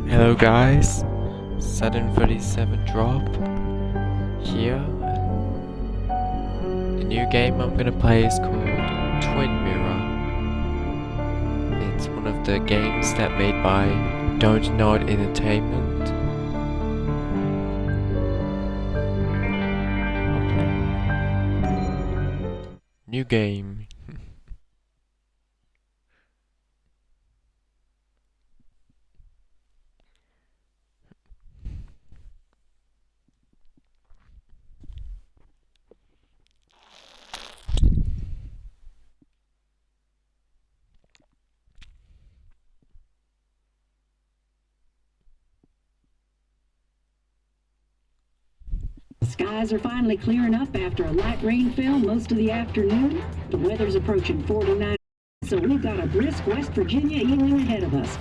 Hello guys, sudden 37 drop here. The new game I'm gonna play is called Twin Mirror. It's one of the games that made by Don't Nod Entertainment. Okay. New game. The skies are finally clearing up after a light rainfall most of the afternoon. The weather's approaching 49, so we've got a brisk West Virginia evening ahead of us.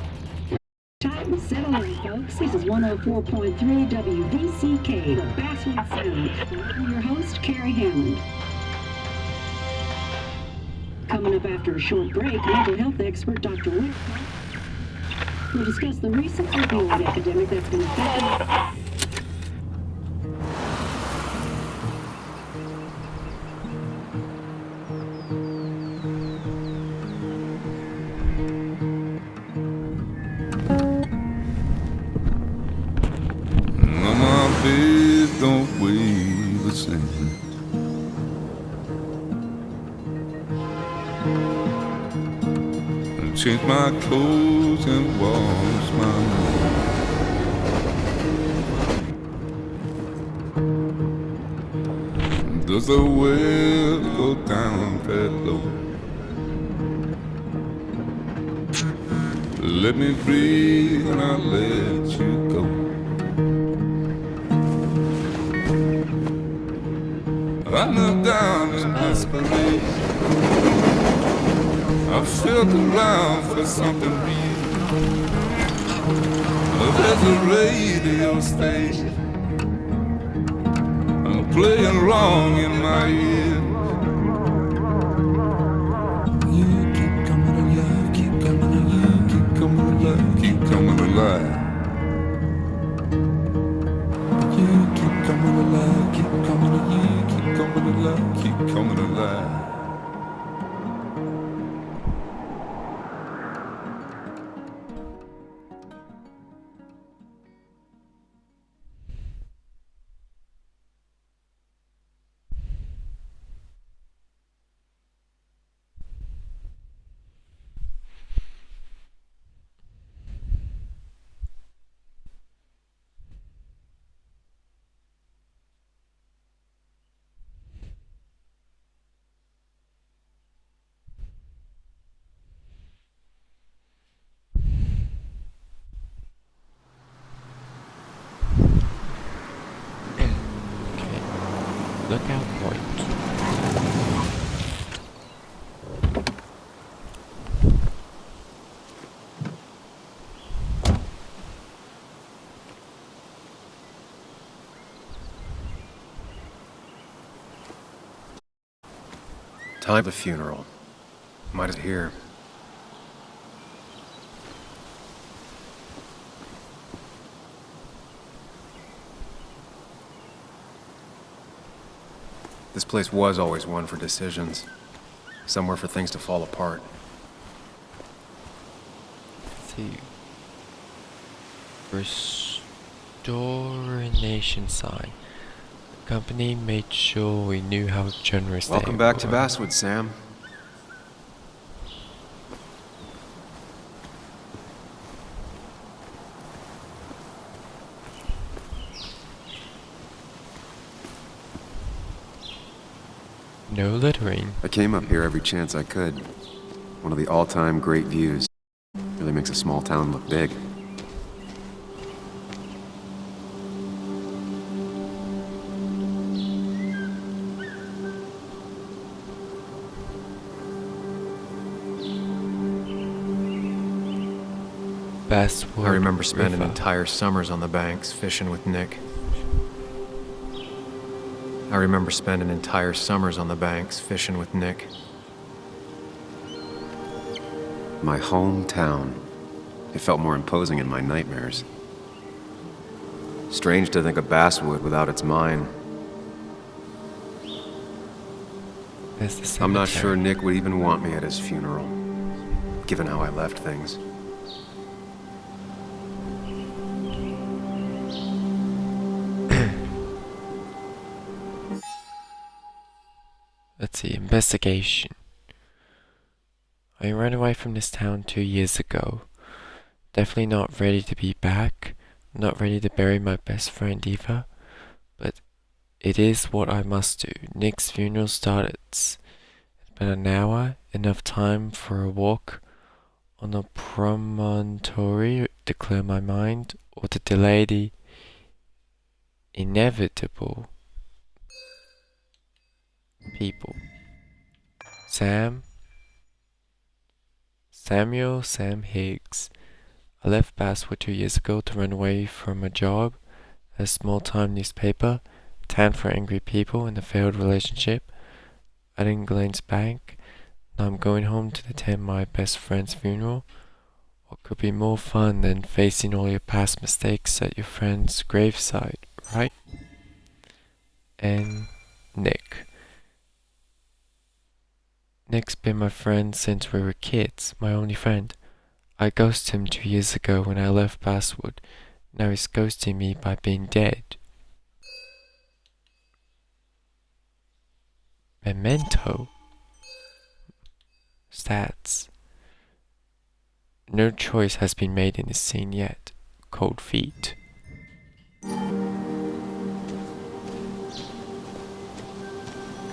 Tight and settle in, folks. This is 104.3 WVCK, the Basswood Sound. I'm your host, Carrie Hammond. Coming up after a short break, mental health expert Dr. Wick will discuss the recent opioid epidemic that's been affecting don't weigh the same. And change my clothes and wash my hands. Does the well go down that low? Let me breathe and I'll let you go. I knelt down in desperation. I felt around for something real. There's a radio station playing wrong in my ear. You keep coming alive, keep coming alive, keep coming alive, keep coming alive. You keep coming alive, keep coming alive, keep coming alive, keep coming alive. Lookout point. Time for the funeral. Might as well hear. This place was always one for decisions. Somewhere for things to fall apart. See. Restoration sign. The company made sure we knew how generous they were. Welcome back to Basswood, Sam. No littering. I came up here every chance I could. One of the all-time great views. Really makes a small town look big. Basswood I remember spending River. entire summers on the banks fishing with Nick. I remember spending entire summers on the banks fishing with Nick. My hometown. It felt more imposing in my nightmares. Strange to think of Basswood without its mine. There's the I'm not cemetery. sure Nick would even want me at his funeral, given how I left things. Let's see, investigation. I ran away from this town 2 years ago. Definitely not ready to be back. Not ready to bury my best friend either. But it is what I must do. Nick's funeral started. It's been an hour, enough time for a walk on a promontory to clear my mind, or to delay the inevitable. People. Sam Higgs. I left Basswood 2 years ago to run away from a job at a small-time newspaper, a town for angry people, and a failed relationship at England's bank. Now I'm going home to attend my best friend's funeral. What could be more fun than facing all your past mistakes at your friend's graveside, right? And Nick. Nick's been my friend since we were kids, my only friend. I ghosted him 2 years ago when I left Basswood. Now he's ghosting me by being dead. Memento. Stats. No choice has been made in this scene yet. Cold feet.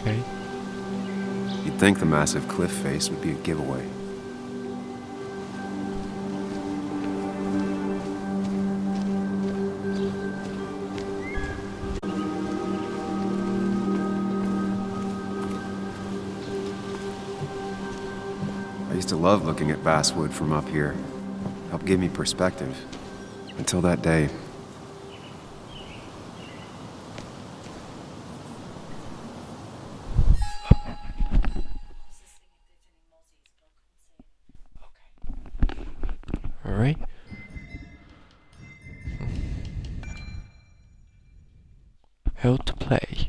Okay. You'd think the massive cliff face would be a giveaway. I used to love looking at Basswood from up here. Helped give me perspective. Until that day. Alright. Held to play.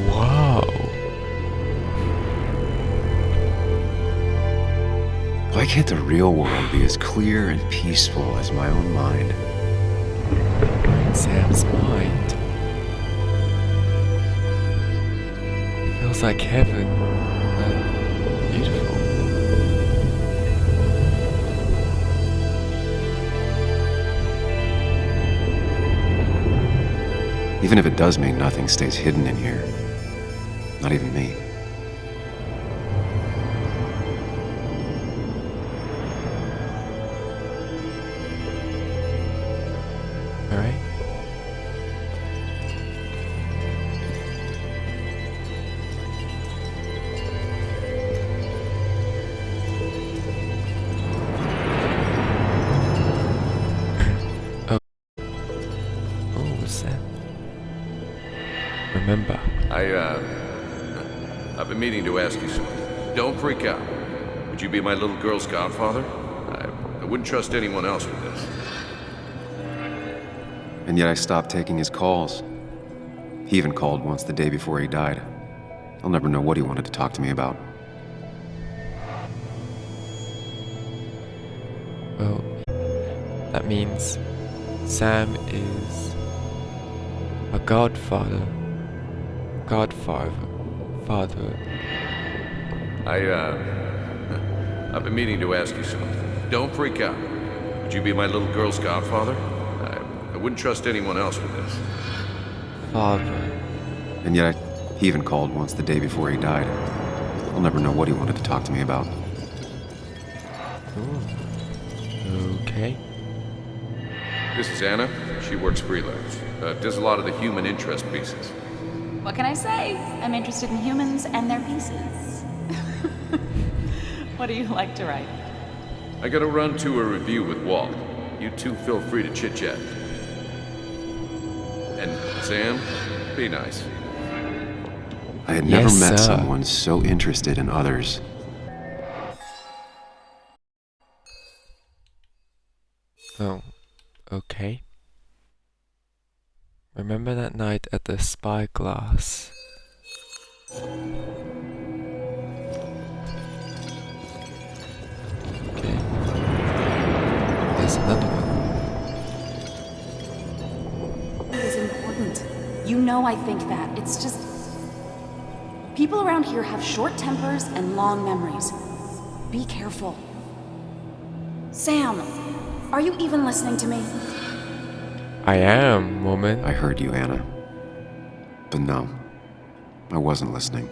Whoa. Why can't the real world be as clear and peaceful as my own mind? Sam's mind. Feels like heaven. Beautiful. Even if it does mean nothing stays hidden in here. Not even me. Alright. Oh. Oh, what's that? Remember. I've been meaning to ask you something. Don't freak out. Would you be my little girl's godfather? I wouldn't trust anyone else with this. And yet I stopped taking his calls. He even called once the day before he died. I'll never know what he wanted to talk to me about. Well, that means Sam is a godfather. Father. I've been meaning to ask you something. Don't freak out. Would you be my little girl's godfather? I wouldn't trust anyone else with this. father. And yet, he even called once the day before he died. I'll never know what he wanted to talk to me about. Ooh. Okay. This is Anna. She works freelance. Does a lot of the human interest pieces. What can I say? I'm interested in humans and their pieces. What do you like to write? I gotta run to a review with Walt. You two feel free to chit-chat. And Sam, be nice. I had never Yes, met sir. someone so interested in others. Oh, okay. Remember that night at the spyglass? Okay. There's another one. It is important. You know I think that. It's just... People around here have short tempers and long memories. Be careful. Sam, are you even listening to me? I am, woman. I heard you, Anna. But no, I wasn't listening.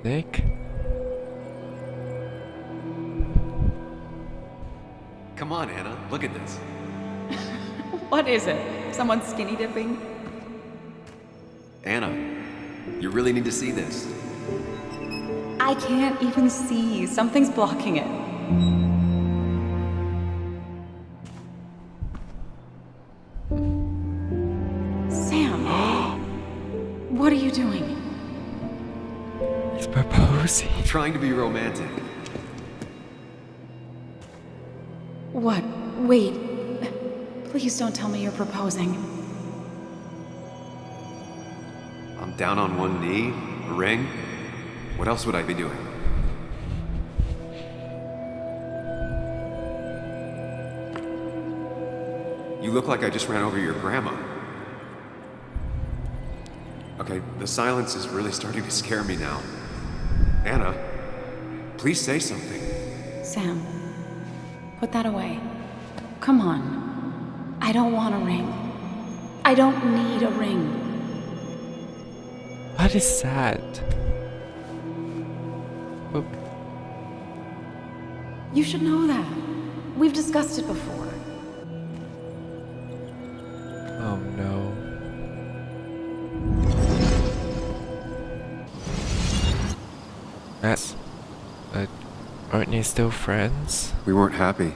Nick? Come on, Anna, look at this. What is it? Someone skinny dipping? Anna, you really need to see this. I can't even see. Something's blocking it. Sam, what are you doing? He's proposing. I'm trying to be romantic. What? Wait. Please don't tell me you're proposing. I'm down on one knee, a ring. What else would I be doing? You look like I just ran over your grandma. Okay, the silence is really starting to scare me now. Anna, please say something. Sam, put that away. Come on. I don't want a ring. I don't need a ring. What is that? Oh, You should know that. We've discussed it before. oh no. That's... aren't they still friends? We weren't happy.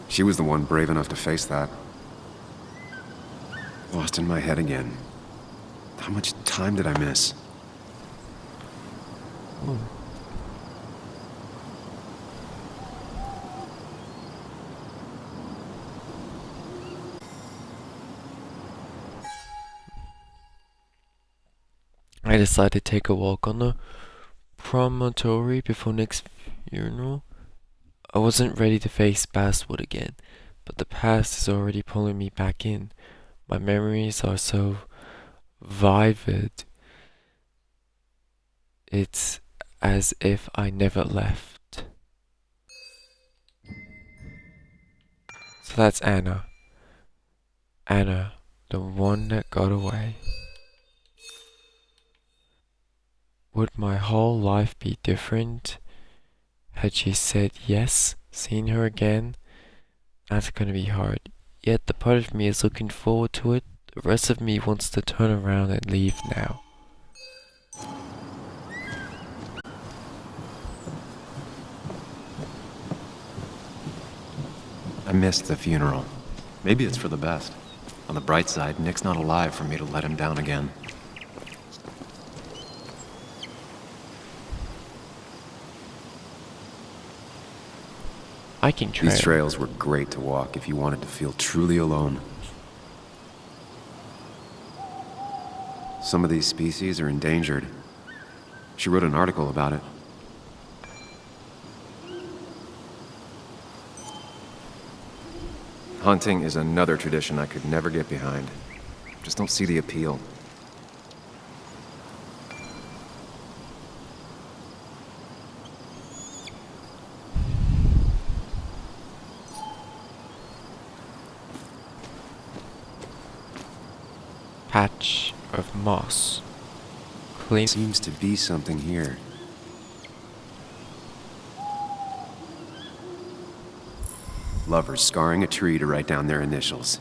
She was the one brave enough to face that. Lost in my head again. How much time did I miss? I decided to take a walk on the promontory before Nick's funeral. I wasn't ready to face Basswood again, but the past is already pulling me back in. My memories are so vivid. It's as if I never left. So that's Anna. Anna, the one that got away. Would my whole life be different had she said yes, seen her again? That's gonna be hard. Yet the part of me is looking forward to it. The rest of me wants to turn around and leave now. I missed the funeral. Maybe it's for the best. On the bright side, Nick's not alive for me to let him down again. I can try. These trails were great to walk if you wanted to feel truly alone. Some of these species are endangered. She wrote an article about it. Hunting is another tradition I could never get behind. Just don't see the appeal. patch of moss. Clean. Seems to be something here. Lovers scarring a tree to write down their initials.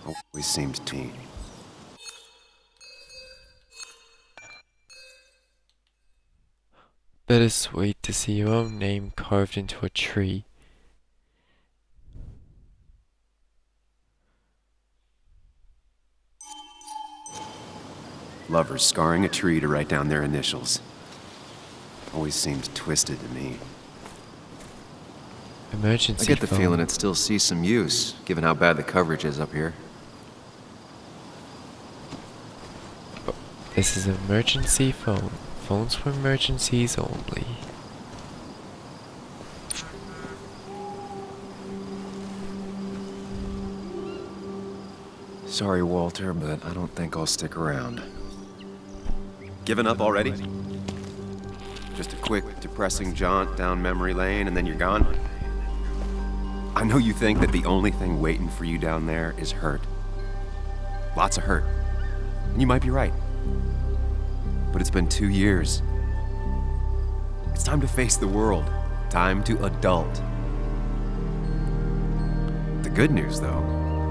Always seems to me. Bittersweet to see your own name carved into a tree. Lovers scarring a tree to write down their initials. Always seems twisted to me. Emergency I get the phone. feeling it still sees some use, given how bad the coverage is up here. This is an emergency phone. Phones for emergencies only. Sorry, Walter, but I don't think I'll stick around. Given up already? Just a quick, depressing jaunt down memory lane and then you're gone? I know you think that the only thing waiting for you down there is hurt. Lots of hurt. And you might be right. But it's been 2 years. It's time to face the world. Time to adult. The good news, though,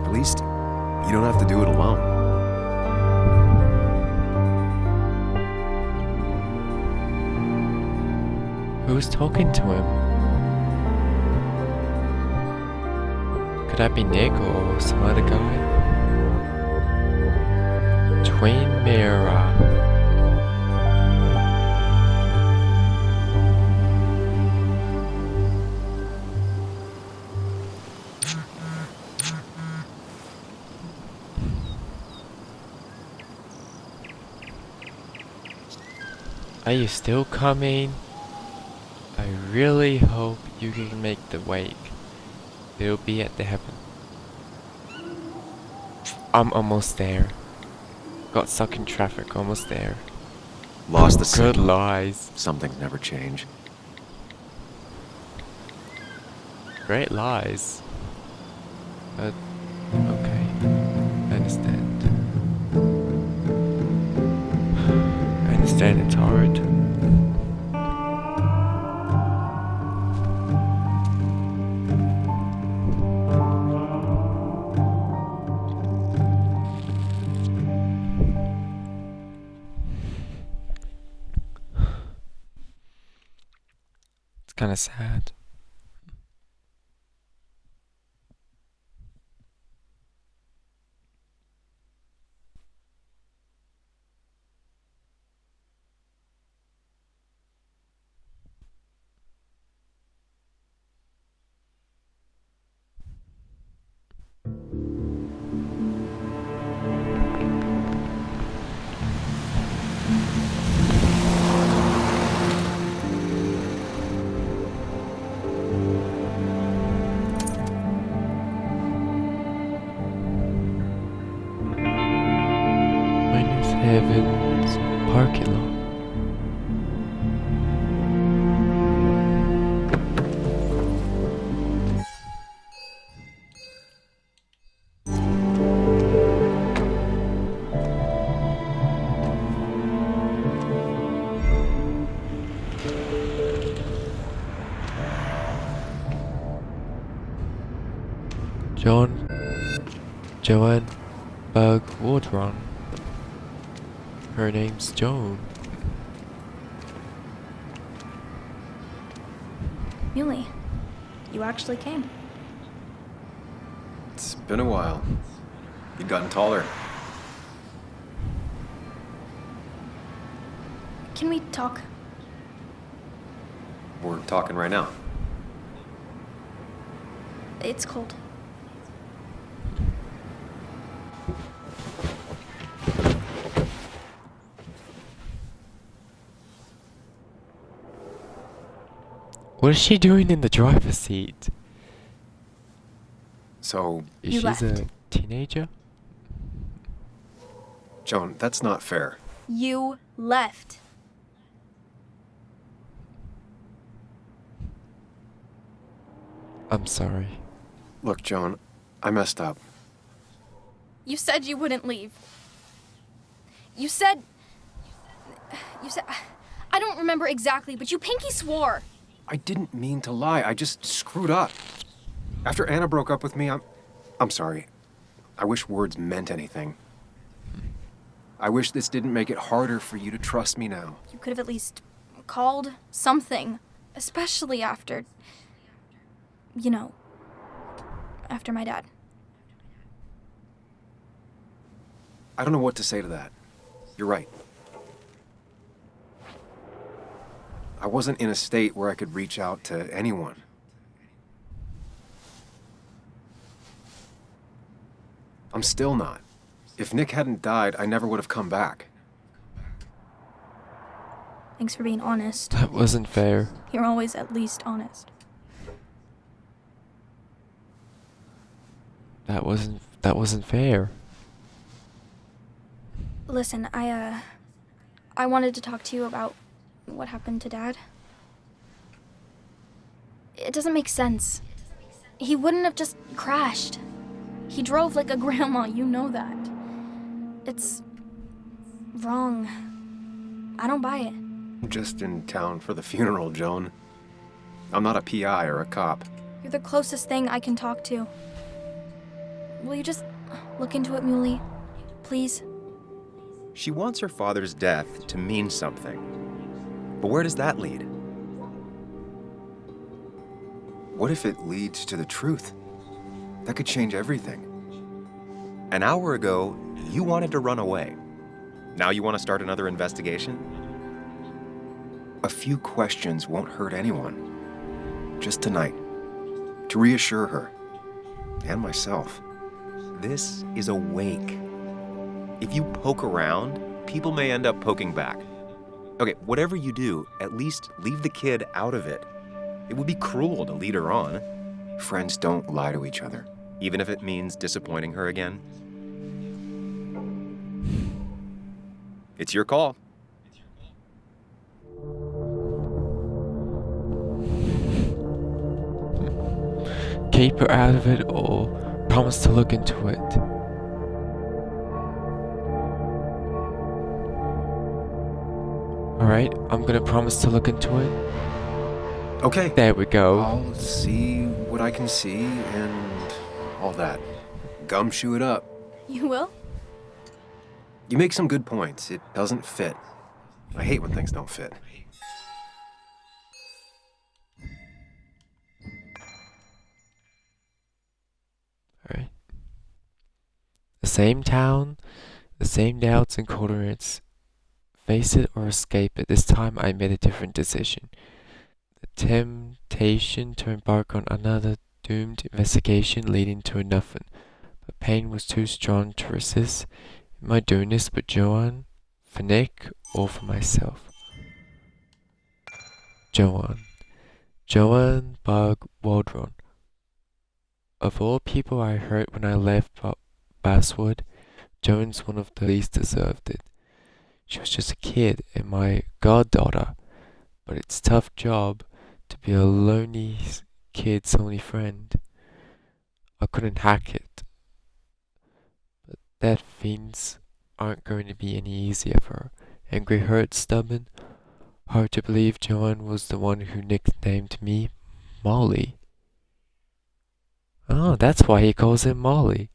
at least you don't have to do it alone. Who's talking to him? Could that be Nick or some other guy? Twin mirror. Are you still coming? I really hope you can make the wake. It'll be at the heaven. I'm almost there. Got stuck in traffic, almost there. Lost the Good signal. lies. Some things never change. Great lies. But, okay. I understand. I understand it's hard. It's kind of sad. Heaven's parking lot. Joanne Bug Wardron. Her name's Joan. Muley, you actually came. It's been a while. You've gotten taller. Can we talk? We're talking right now. It's cold. What is she doing in the driver's seat? So, Is You she a left. teenager? Joan, that's not fair. You left. I'm sorry. Look, Joan, I messed up. You said you wouldn't leave. You said... I don't remember exactly, but you pinky swore. I didn't mean to lie. I just screwed up. After Anna broke up with me, I'm sorry. I wish words meant anything. I wish this didn't make it harder for you to trust me now. You could have at least called something, especially after... You know, after my dad. I don't know what to say to that. You're right. I wasn't in a state where I could reach out to anyone. I'm still not. If Nick hadn't died, I never would have come back. Thanks for being honest. That wasn't fair. You're always at least honest. That wasn't fair. Listen, I wanted to talk to you about what happened to Dad. It doesn't make sense. He wouldn't have just crashed. He drove like a grandma, you know that. It's wrong. I don't buy it. I'm just in town for the funeral, Joan. I'm not a PI or a cop. You're the closest thing I can talk to. Will you just look into it, Muley? Please? She wants her father's death to mean something. But where does that lead? What if it leads to the truth? That could change everything. An hour ago, you wanted to run away. Now you want to start another investigation? A few questions won't hurt anyone. Just tonight. To reassure her. And myself. This is a wake. If you poke around, people may end up poking back. Okay, whatever you do, at least leave the kid out of it. It would be cruel to lead her on. Friends don't lie to each other, even if it means disappointing her again. It's your call. Keep her out of it or promise to look into it. Alright, I'm gonna promise to look into it. Okay. There we go. I'll see what I can see and all that. Gumshoe it up. You will? You make some good points. It doesn't fit. I hate when things don't fit. Alright. The same town, the same doubts and corners. Face it or escape it. This time I made a different decision. The temptation to embark on another doomed investigation leading to nothing. But pain was too strong to resist. Am I doing this for Joanne, for Nick, or for myself? Joanne. Joanne Bug Waldron. Of all people I hurt when I left Basswood, Joan's one of the least deserved it. She was just a kid and my goddaughter, but it's a tough job to be a lonely kid's only friend. I couldn't hack it. But that things aren't going to be any easier for her. Angry, hurt, stubborn. Hard to believe Joanne was the one who nicknamed me Molly. Oh, that's why he calls him Molly.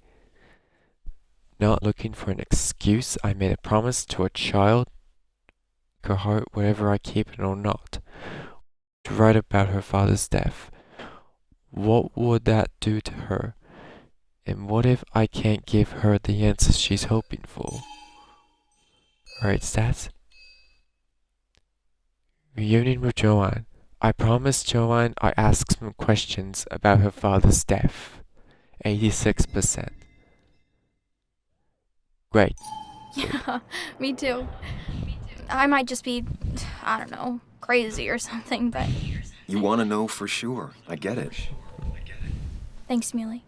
Not looking for an excuse, I made a promise to a child, her heart, whether I keep it or not, to write about her father's death. What would that do to her? And what if I can't give her the answers she's hoping for? Alright, stats. Reunion with Joanne. I promised Joanne I ask some questions about her father's death. 86%. Great. Yeah, me too. I might just be, I don't know, crazy or something, but... You want to know for sure. I get it. Thanks, Muley.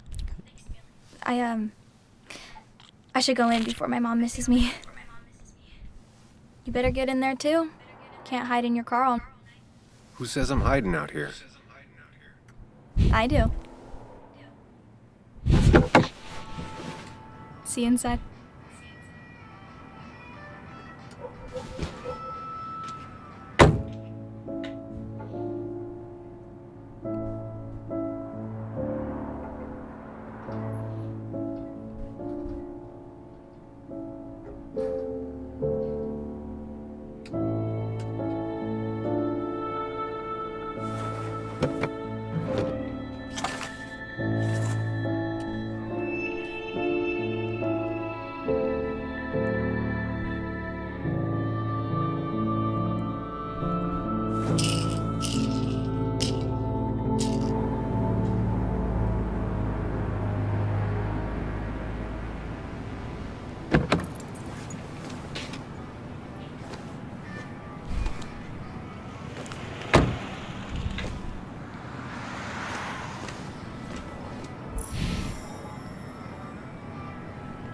I should go in before my mom misses me. You better get in there too. Can't hide in your car all... Who says I'm hiding out here? I do. See you inside.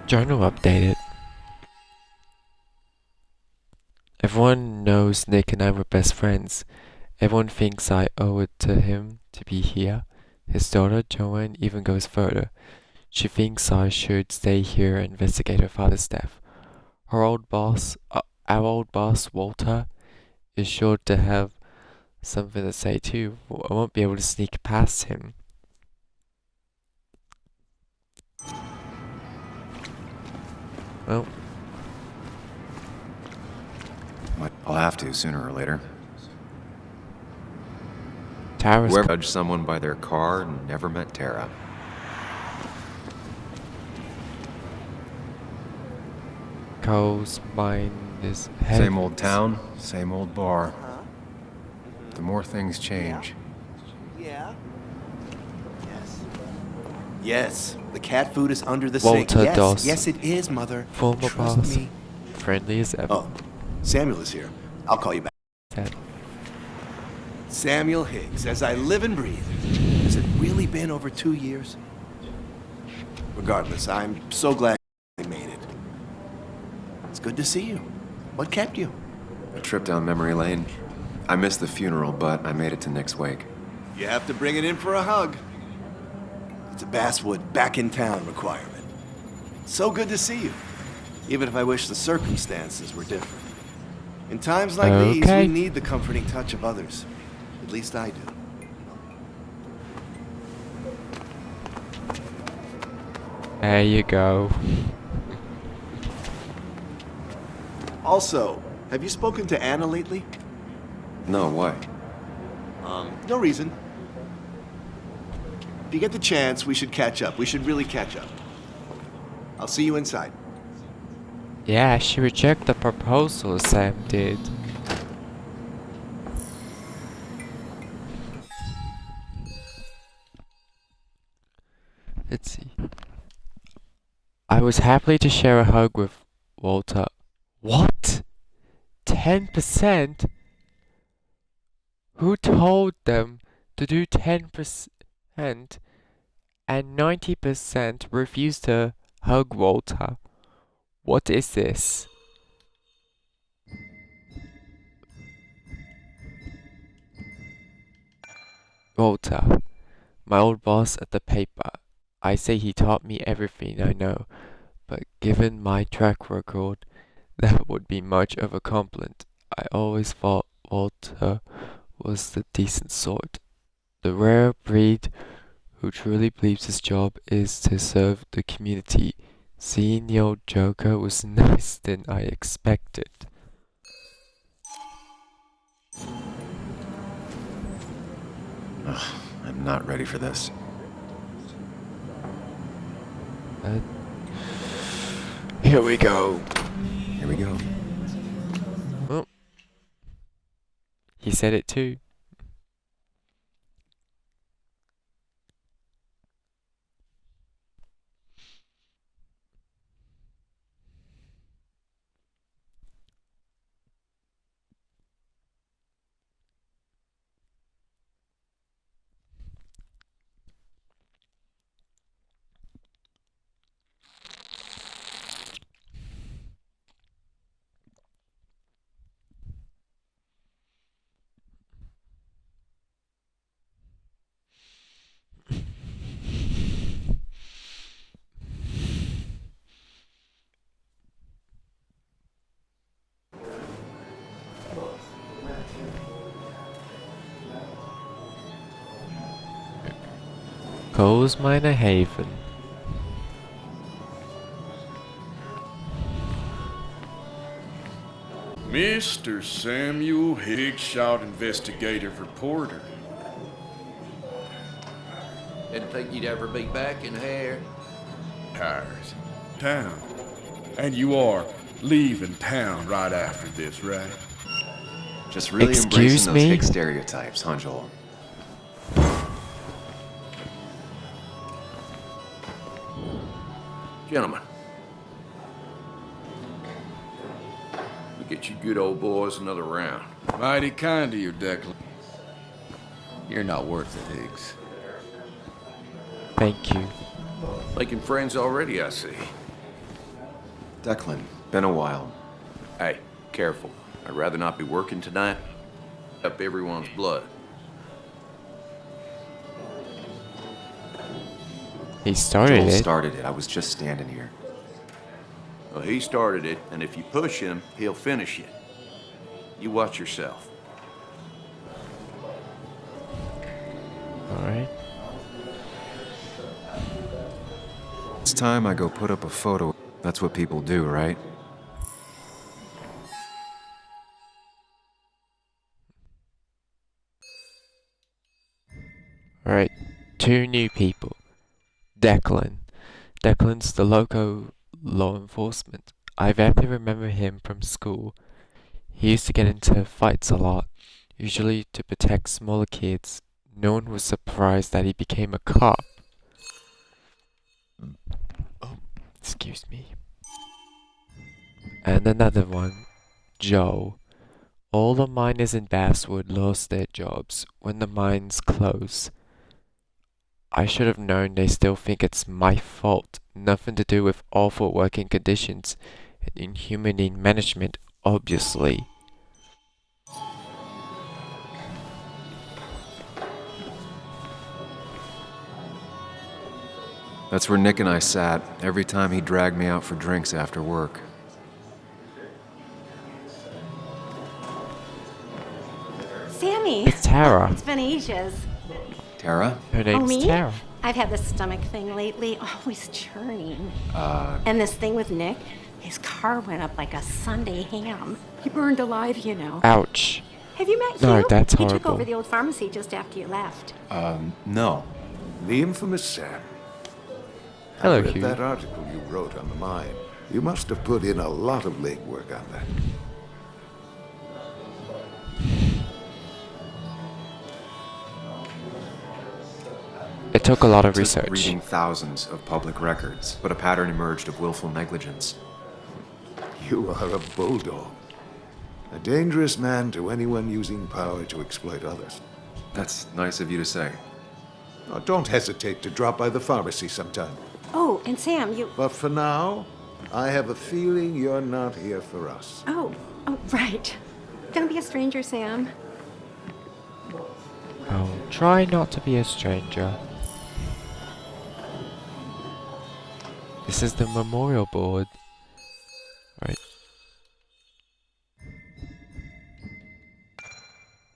Journal updated. Everyone knows Nick and I were best friends. Everyone thinks I owe it to him to be here. His daughter, Joanne, even goes further. She thinks I should stay here and investigate her father's death. Our old boss, Walter, is sure to have something to say too. I won't be able to sneak past him. Well, I'll have to sooner or later. Tara's Whoever judged someone by their car never met Tara. Cole's mind is heavy. Same old town, same old bar. The more things change. Yeah. Yes. Yes. The cat food is under the sink. Walter Yes. Doss. Yes, it is, Mother. Former Trust boss. me. Friendly as ever. Oh, Samuel is here. I'll call you back. Said. Samuel Higgs, as I live and breathe. Has it really been over 2 years? Regardless, I'm so glad you made it. It's good to see you. What kept you? A trip down memory lane. I missed the funeral, but I made it to Nick's wake. You have to bring it in for a hug. It's a Basswood back in town requirement. So good to see you. Even if I wish the circumstances were different. In times like these, Okay. we need the comforting touch of others. At least I do. There you go. Also, have you spoken to Anna lately? No, why? No reason. If you get the chance, we should catch up. We should really catch up. I'll see you inside. Yeah, she rejected the proposal Sam did. Let's see. I was happy to share a hug with Walter. What? 10%? Who told them to do 10% and 90% refused to hug Walter? What is this? Walter, my old boss at the paper. I say he taught me everything I know, but given my track record, that would be much of a compliment. I always thought Walter was the decent sort, the rare breed who truly believes his job is to serve the community. Seeing the old joker was nicer than I expected. I'm not ready for this. Here we go. Here we go. Oh. He said it too. Coles Minor Haven. Mr. Samuel Higshot, investigative reporter. Didn't think you'd ever be back in here. Tires. Town. And you are leaving town right after this, right? Just really Excuse embracing those me? hick stereotypes, huh, Joel? Gentlemen. We get you good old boys another round. Mighty kind of you, Declan. You're not worth it, Higgs. Thank you. Making friends already, I see. Declan, been a while. Hey, careful. I'd rather not be working tonight. Up everyone's blood. He started Joel it. started it. I was just standing here. Well, he started it, and if you push him, he'll finish it. You watch yourself. Alright. It's time I go put up a photo. That's what people do, right? Alright. 2 new people. Declan. Declan's the local law enforcement. I vaguely remember him from school. He used to get into fights a lot, usually to protect smaller kids. No one was surprised that he became a cop. Oh, excuse me. And another one, Joe. All the miners in Basswood lost their jobs when the mines closed. I should have known they still think it's my fault. Nothing to do with awful working conditions and inhuman in management, obviously. That's where Nick and I sat every time he dragged me out for drinks after work. Sammy! It's Tara. It's been ages. Tara? Her name's me? Tara. I've had this stomach thing lately, always churning. And this thing with Nick, his car went up like a Sunday ham. He burned alive, you know. Ouch. Have you met No, Hugh? that's He took horrible. over the old pharmacy just after you left. No. The infamous Sam. Hello, I read Hugh. that article you wrote on the mine. You must have put in a lot of legwork on that. It took a lot of Took research. reading thousands of public records, but a pattern emerged of willful negligence. You are a bulldog. A dangerous man to anyone using power to exploit others. That's nice of you to say. Now, don't hesitate to drop by the pharmacy sometime. Oh, and Sam, you... But for now, I have a feeling you're not here for us. Oh, right. Don't be a stranger, Sam. I'll try not to be a stranger. This is the memorial board. Right.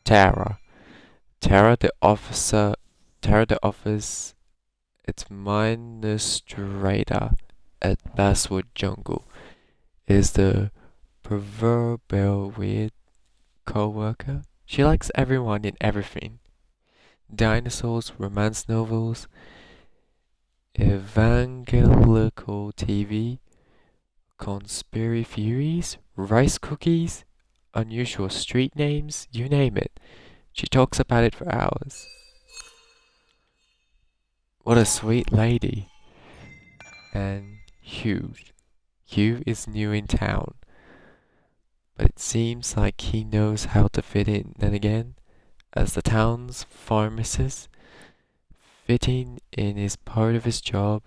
Tara. Tara the officer. Tara the office. It's administrator at Basswood Jungle. Is the proverbial weird co-worker. She likes everyone and everything. Dinosaurs, romance novels, evangelical TV, conspiracy theories, rice cookies, unusual street names, you name it. She talks about it for hours. What a sweet lady. And Hugh. Hugh is new in town, but it seems like he knows how to fit in. Then again, as the town's pharmacist, fitting in is part of his job.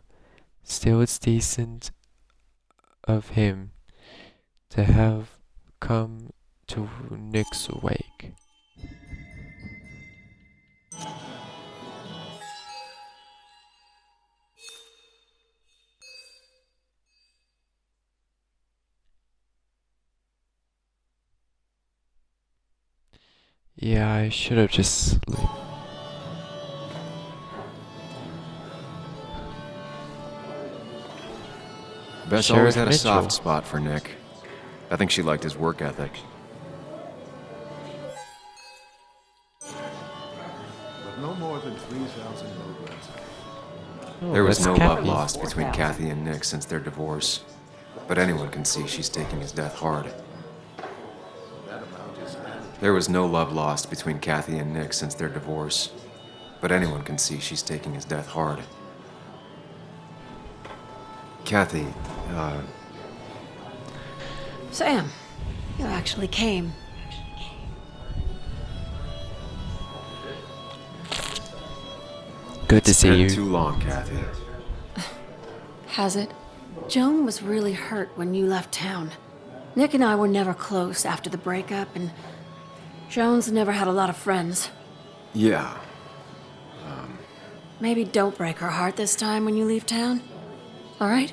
Still, it's decent of him to have come to Nick's wake. Yeah, I should have just Bess Sheriff always had a Mitchell. soft spot for Nick. I think she liked his work ethic. But no more than 3,000 milligrams. There was that's no Kathy. love lost between Kathy and Nick since their divorce. But anyone can see she's taking his death hard. There was no love lost between Kathy and Nick since their divorce. But anyone can see she's taking his death hard. Kathy, Sam, you actually came. Good to it's see been you. too long, Kathy. Has it? Joan was really hurt when you left town. Nick and I were never close after the breakup, and Joan's never had a lot of friends. Yeah. Maybe don't break her heart this time when you leave town. All right?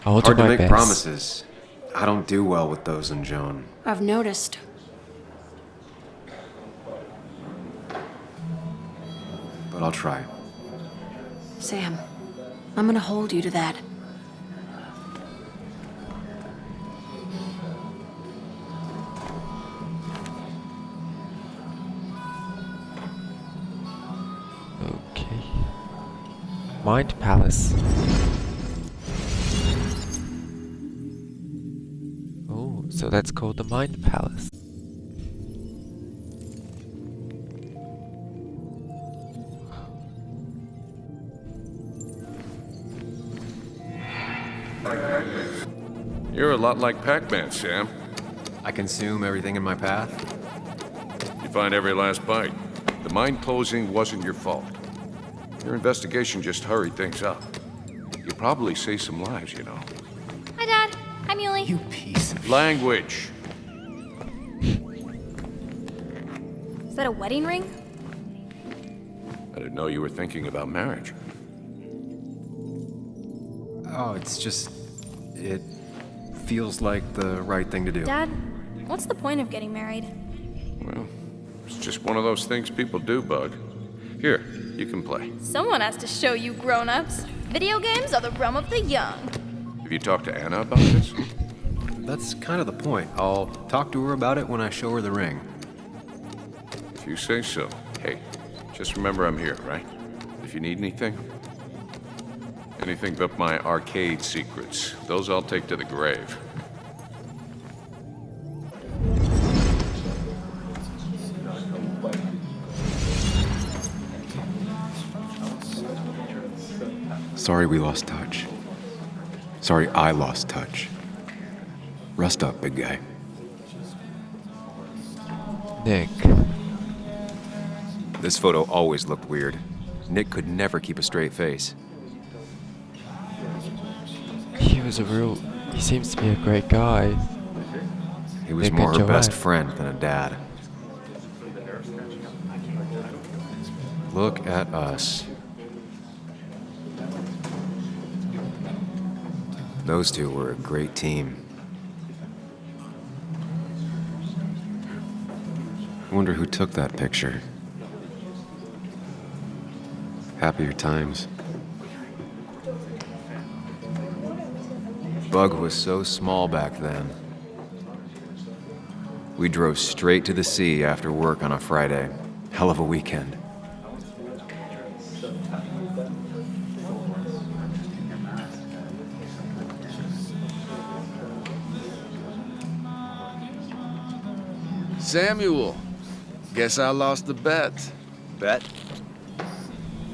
I'll do Hard to my make best. promises. I don't do well with those in Joan. I've noticed. But I'll try. Sam, I'm gonna hold you to that. Okay. Mind Palace. Oh, so that's called the Mind Palace. You're a lot like Pac-Man, Sam. I consume everything in my path. You find every last bite. The mine closing wasn't your fault. Your investigation just hurried things up. You probably saved some lives, you know. Hi, Dad. Hi, Muley. You piece of Language. Is that a wedding ring? I didn't know you were thinking about marriage. Oh, it's just... It feels like the right thing to do. Dad, what's the point of getting married? Well, it's just one of those things people do, Bug. Here, you can play. Someone has to show you grown-ups. Video games are the realm of the young. Have you talked to Anna about this? That's kind of the point. I'll talk to her about it when I show her the ring. If you say so. Hey, just remember I'm here, right? If you need anything. Anything but my arcade secrets. Those I'll take to the grave. Sorry we lost touch. Sorry I lost touch. Rest up, big guy. Nick. This photo always looked weird. Nick could never keep a straight face. He seems to be a great guy. He was Nick more and her best Joanne. friend than a dad. Look at us. Those two were a great team. I wonder who took that picture. Happier times. Bug was so small back then. We drove straight to the sea after work on a Friday. Hell of a weekend. Samuel, guess I lost the bet. Bet?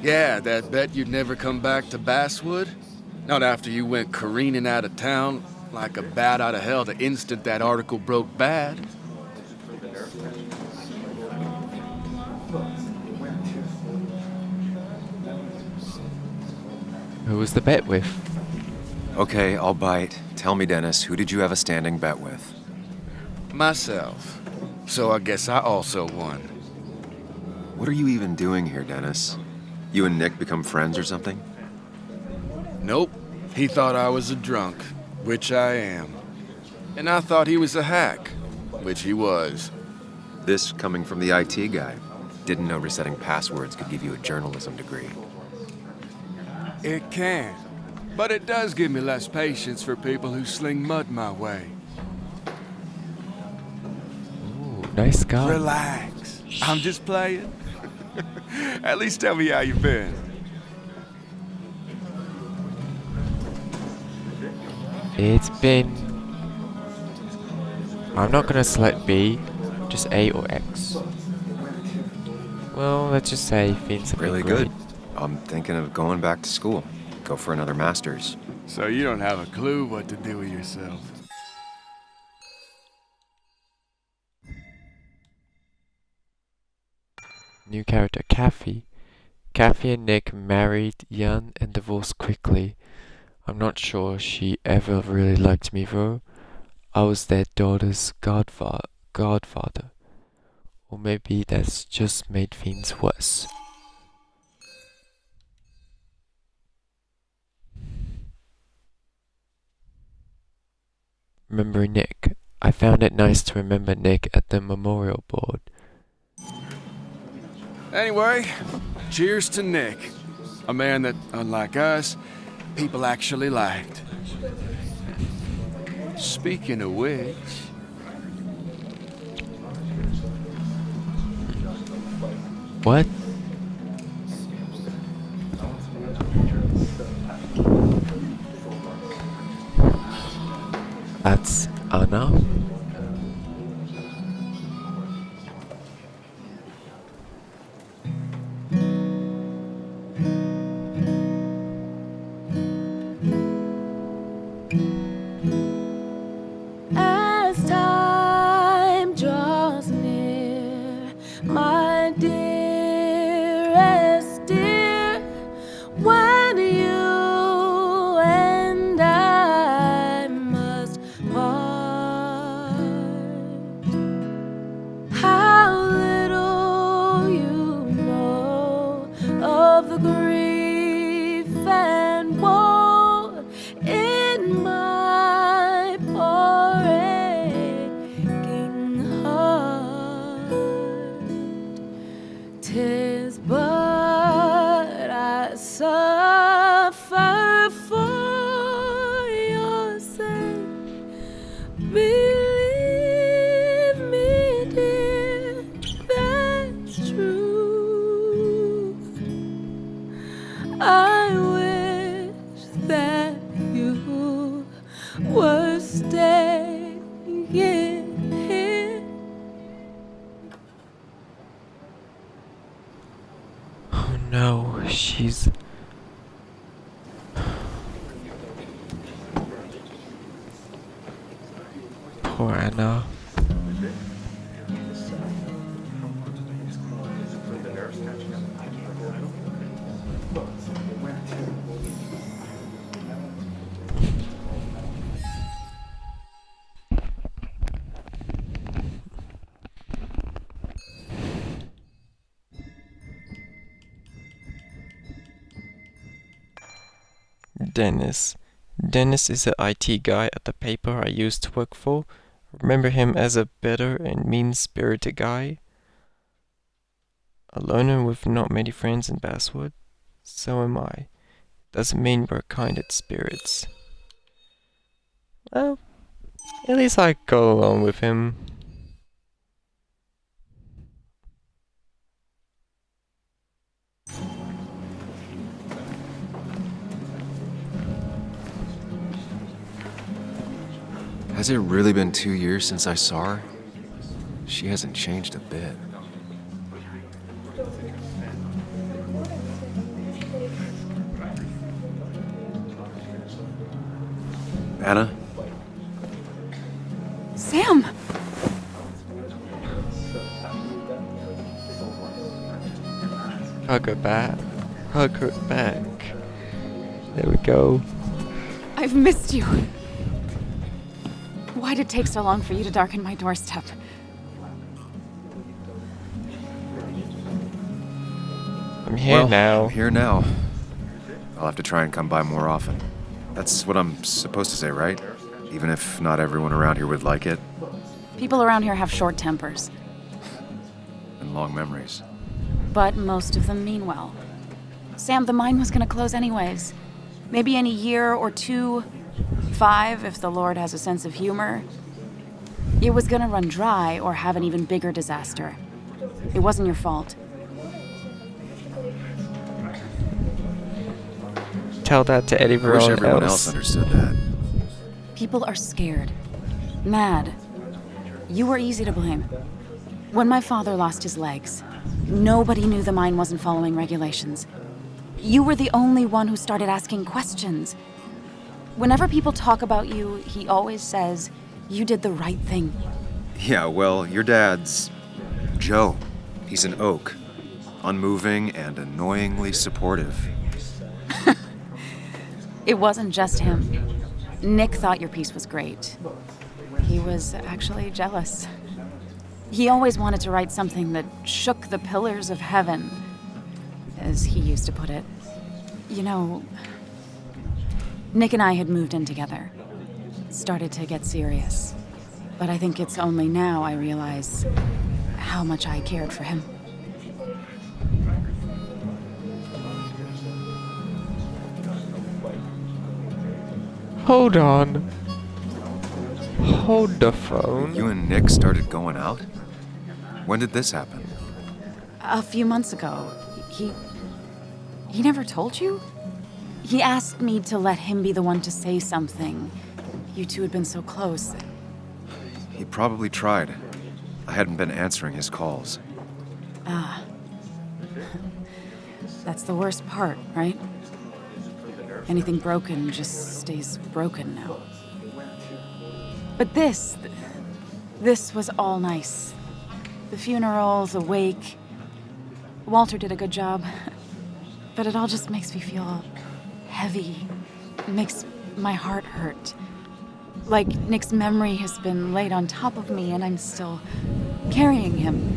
Yeah, that bet you'd never come back to Basswood. Not after you went careening out of town like a bat out of hell the instant that article broke bad. Who was the bet with? Okay, I'll bite. Tell me, Dennis, who did you have a standing bet with? Myself. So I guess I also won. What are you even doing here, Dennis? You and Nick become friends or something? Nope. He thought I was a drunk, which I am. And I thought he was a hack, which he was. This coming from the IT guy. Didn't know resetting passwords could give you a journalism degree. It can. But it does give me less patience for people who sling mud my way. Ooh, nice guy. Relax. I'm just playing. At least tell me how you've been. It's been... I'm not gonna select B, just A or X. Well, let's just say things have been Really great. good. I'm thinking of going back to school. Go for another master's. So you don't have a clue what to do with yourself. New character, Kathy. Kathy and Nick married young and divorced quickly. I'm not sure she ever really liked me though. I was their daughter's godfather. Or maybe that's just made things worse. Remember Nick. I found it nice to remember Nick at the memorial board. Anyway, cheers to Nick. A man that, unlike us, people actually liked. Speaking of which... What? That's Anna? As time draws near, my dearest dear, when you and I must part, how little you know of the grief and woe in my poor aching heart. 'Tis but I suffer for your sake. Believe me, dear, that's true. I wish that you were staying here. Oh no, she's... Poor Anna. Dennis. Dennis is the IT guy at the paper I used to work for. Remember him as a bitter and mean-spirited guy? A loner with not many friends in Basswood? So am I. Doesn't mean we're kindred spirits. Well, at least I go along with him. Has it really been 2 years since I saw her? She hasn't changed a bit. Anna? Sam! Hug her back. Hug her back. There we go. I've missed you. Why'd it take so long for you to darken my doorstep? I'm here now. I'm here now. I'll have to try and come by more often. That's what I'm supposed to say, right? Even if not everyone around here would like it. People around here have short tempers, And long memories. but most of them mean well. Sam, the mine was gonna close anyways. Maybe in a year or 2, 5, if the Lord has a sense of humor. It was gonna run dry or have an even bigger disaster. It wasn't your fault. Tell that to I wish everyone everyone else. else understood that. People are scared. Mad. You were easy to blame. When my father lost his legs, nobody knew the mine wasn't following regulations. You were the only one who started asking questions. Whenever people talk about you, he always says, you did the right thing. Yeah, well, your dad's Joe. He's an oak. Unmoving and annoyingly supportive. It wasn't just him. Nick thought your piece was great. He was actually jealous. He always wanted to write something that shook the pillars of heaven, as he used to put it. You know, Nick and I had moved in together. Started to get serious. But I think it's only now I realize how much I cared for him. Hold on. Hold the phone. You and Nick started going out? When did this happen? A few months ago, he never told you? He asked me to let him be the one to say something. You two had been so close. He probably tried. I hadn't been answering his calls. Ah. That's the worst part, right? Anything broken just stays broken now. But this was all nice. The funeral, the wake. Walter did a good job. But it all just makes me feel heavy. It makes my heart hurt. Like Nick's memory has been laid on top of me and I'm still carrying him.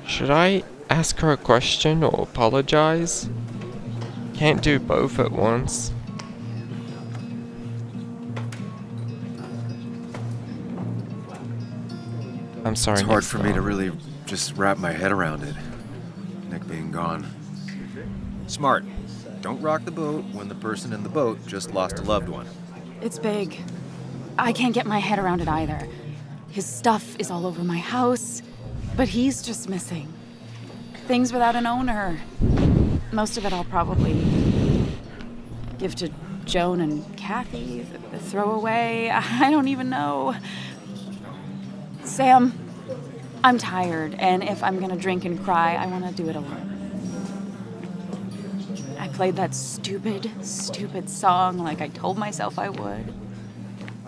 Should I ask her a question or apologize? Can't do both at once. I'm sorry. It's hard for me to really just wrap my head around it. Nick being gone. Smart. Don't rock the boat when the person in the boat just lost a loved one. It's big. I can't get my head around it either. His stuff is all over my house, but he's just missing. Things without an owner. Most of it I'll probably give to Joan and Kathy, the throwaway. I don't even know. Sam, I'm tired, and if I'm gonna drink and cry, I want to do it alone. I played that stupid song like I told myself I would.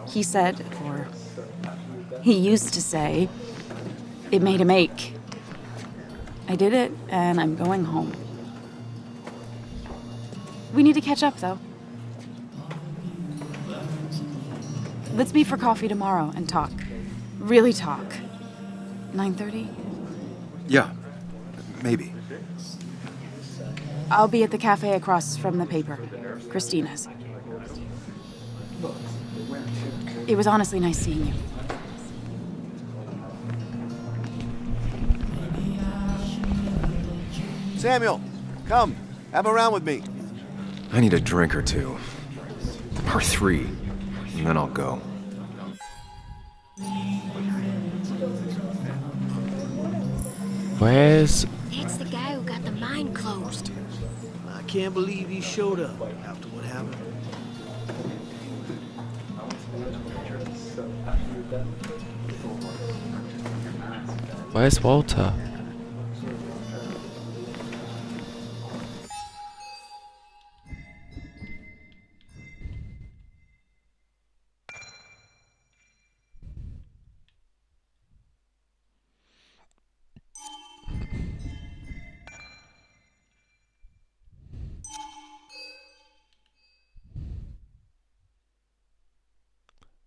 He said, or he used to say, it made him ache. I did it, and I'm going home. We need to catch up, though. Let's meet for coffee tomorrow and talk. Really talk. 9:30? Yeah, maybe. I'll be at the cafe across from the paper. Christina's. It was honestly nice seeing you. Samuel, come. Have a round with me. I need a drink or two. Or 3. And then I'll go. Where's... It's the guy who got the mine closed. I can't believe he showed up after what happened. Where's Walter?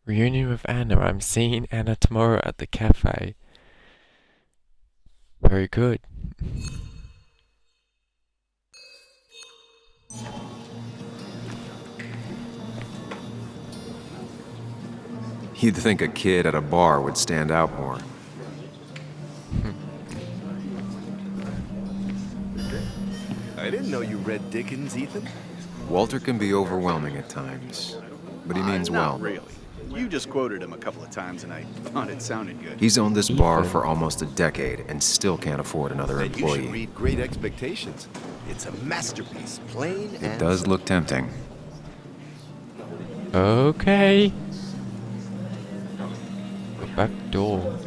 Reunion with Anna. I'm seeing Anna tomorrow at the cafe. Very good. You'd think a kid at a bar would stand out more. I didn't know you read Dickens, Ethan. Walter can be overwhelming at times, but he means well. Not really. You just quoted him a couple of times, and I thought it sounded good. He's owned this bar for almost a decade and still can't afford another Then you employee. should read Great Expectations. It's a masterpiece, plain and It does look tempting. Okay. The back door.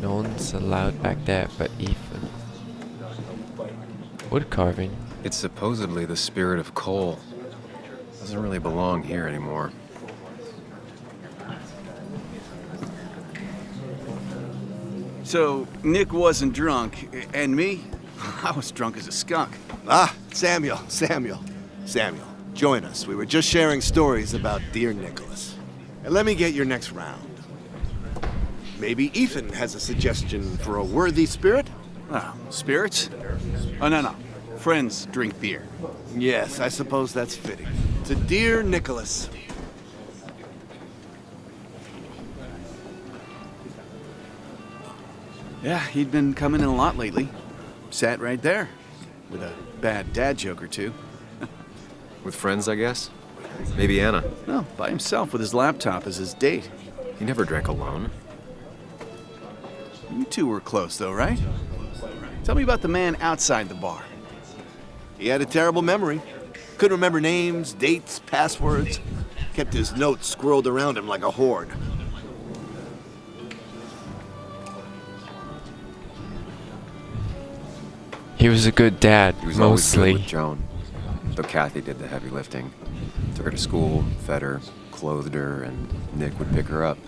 No one's allowed back there but Ethan. Wood carving. It's supposedly the spirit of coal. Doesn't really belong here anymore. So, Nick wasn't drunk, and me? I was drunk as a skunk. Ah, Samuel. Join us. We were just sharing stories about dear Nicholas. And let me get your next round. Maybe Ethan has a suggestion for a worthy spirit? Oh, spirits? Oh, no. Friends drink beer. Yes, I suppose that's fitting. To dear Nicholas. Yeah, he'd been coming in a lot lately. Sat right there. With a bad dad joke or two. With friends, I guess? Maybe Anna. No, by himself with his laptop as his date. He never drank alone. You two were close, though, right? Tell me about the man outside the bar. He had a terrible memory. Couldn't remember names, dates, passwords. Kept his notes squirreled around him like a hoard. He was a good dad, He was always good mostly. with Joan. Though Kathy did the heavy lifting. Took her to school, fed her, clothed her, and Nick would pick her up.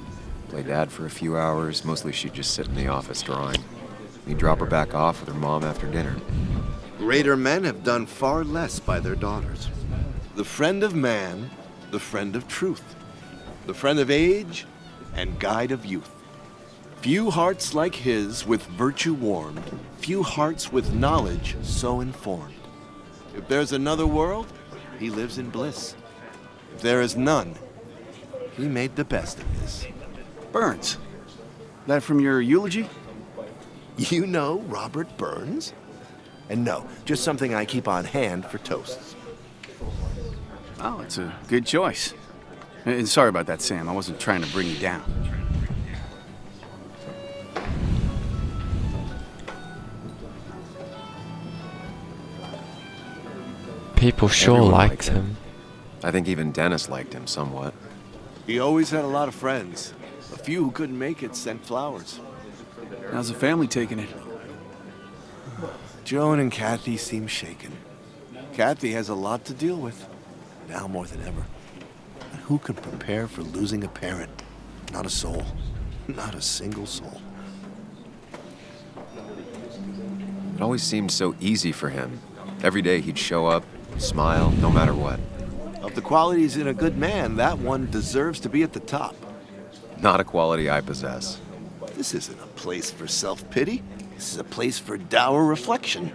Play dad for a few hours. Mostly she'd just sit in the office drawing. He'd drop her back off with her mom after dinner. Greater men have done far less by their daughters. The friend of man, the friend of truth. The friend of age, and guide of youth. Few hearts like his with virtue warmed, few hearts with knowledge so informed. If there's another world, he lives in bliss. If there is none, he made the best of this. Burns. That from your eulogy? You know Robert Burns? And no, just something I keep on hand for toasts. Oh, it's a good choice. And sorry about that, Sam. I wasn't trying to bring you down. People sure Everyone liked him. I think even Dennis liked him somewhat. He always had a lot of friends. A few who couldn't make it sent flowers. How's the family taking it? Joan and Kathy seem shaken. Kathy has a lot to deal with, now more than ever. And who could prepare for losing a parent? Not a soul. Not a single soul. It always seemed so easy for him. Every day he'd show up, smile, no matter what. Of the qualities in a good man, that one deserves to be at the top. Not a quality I possess. This isn't a place for self-pity. This is a place for dour reflection.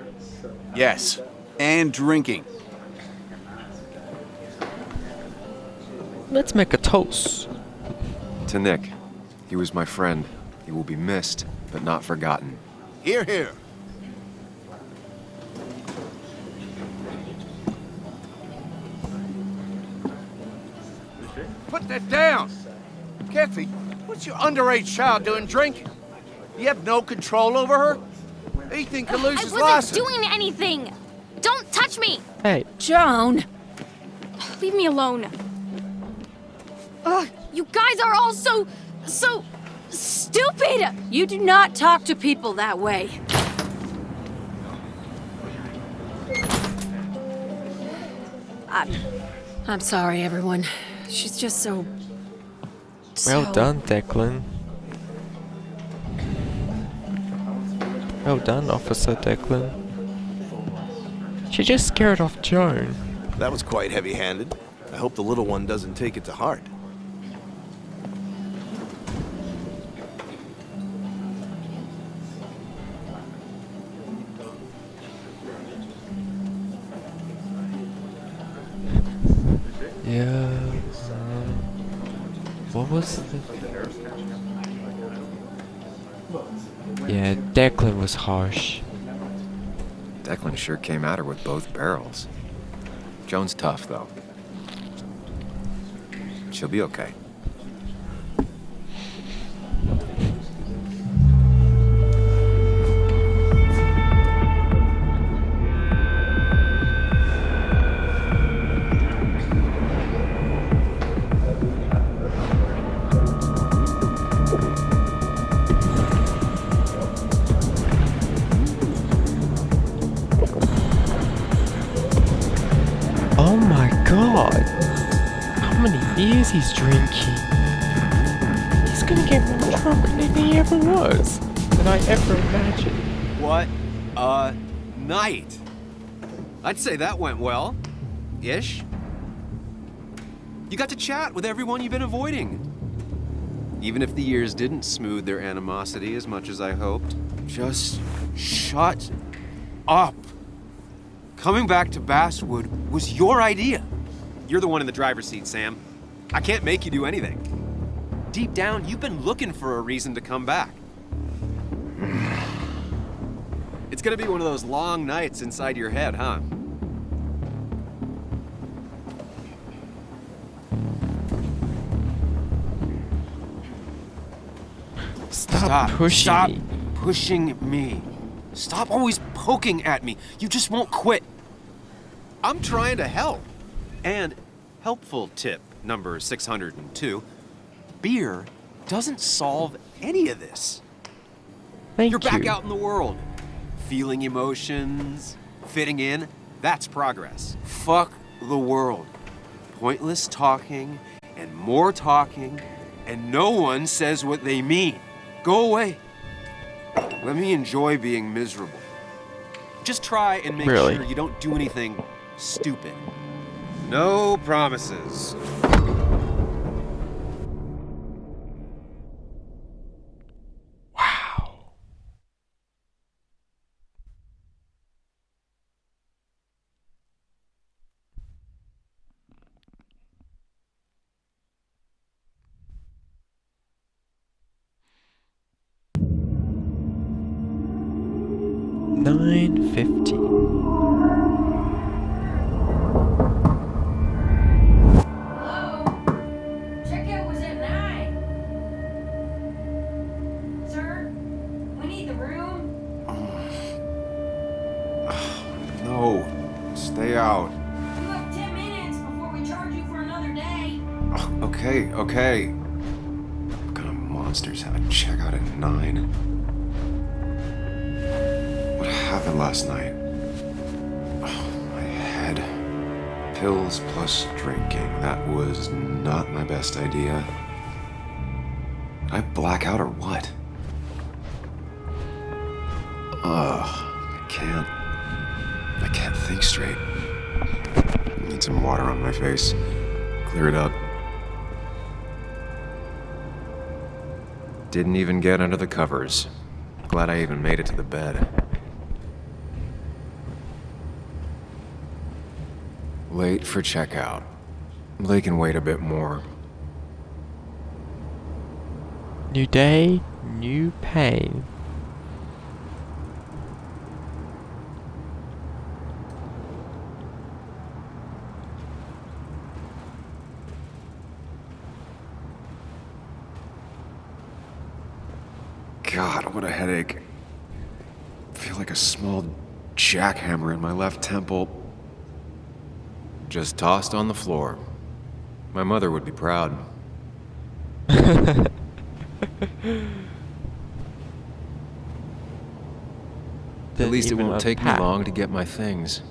Yes, and drinking. Let's make a toast. To Nick. He was my friend. He will be missed, but not forgotten. Hear, hear. Put that down! Kathy, what's your underage child doing drinking? You have no control over her? Ethan could lose I his wasn't license. doing anything! Don't touch me! Hey. Joan! Leave me alone. Ugh, you guys are all so stupid! You do not talk to people that way. I'm sorry, everyone. She's just so... Well done, Declan. Well done, Officer Declan. She just scared off Joan. That was quite heavy-handed. I hope the little one doesn't take it to heart. Yeah. What was the... Yeah, Declan was harsh. Declan sure came at her with both barrels. Joan's tough, though. She'll be okay. Oh my god! How many beers he's drinking? He's gonna get more drunk than he ever was, than I ever imagined. What a night! I'd say that went well. Ish. You got to chat with everyone you've been avoiding. Even if the years didn't smooth their animosity as much as I hoped. Just shut up. Coming back to Basswood was your idea. You're the one in the driver's seat, Sam. I can't make you do anything. Deep down, you've been looking for a reason to come back. It's gonna be one of those long nights inside your head, huh? Stop pushing me. Pushing me. Stop always poking at me. You just won't quit. I'm trying to help. And helpful tip number 602, beer doesn't solve any of this. You're back out in the world, feeling emotions, fitting in. That's progress. Fuck the world. Pointless talking and more talking, and no one says what they mean. Go away. Let me enjoy being miserable. Just try and make sure you don't do anything stupid. No promises. Wow. $9.50. Checkout was at 9. Sir, we need the room. No, stay out. You have 10 minutes before we charge you for another day. Okay. What kind of monsters have a checkout at 9? What happened last night? Oh, my head. Pills plus drinking. That was not my best idea. Did I black out or what? I can't think straight. I need some water on my face. Clear it up. Didn't even get under the covers. Glad I even made it to the bed. Late for checkout. They can wait a bit more. New day, new pain. God, what a headache. I feel like a small jackhammer in my left temple. Just tossed on the floor. My mother would be proud. At least it won't take me long to get my things.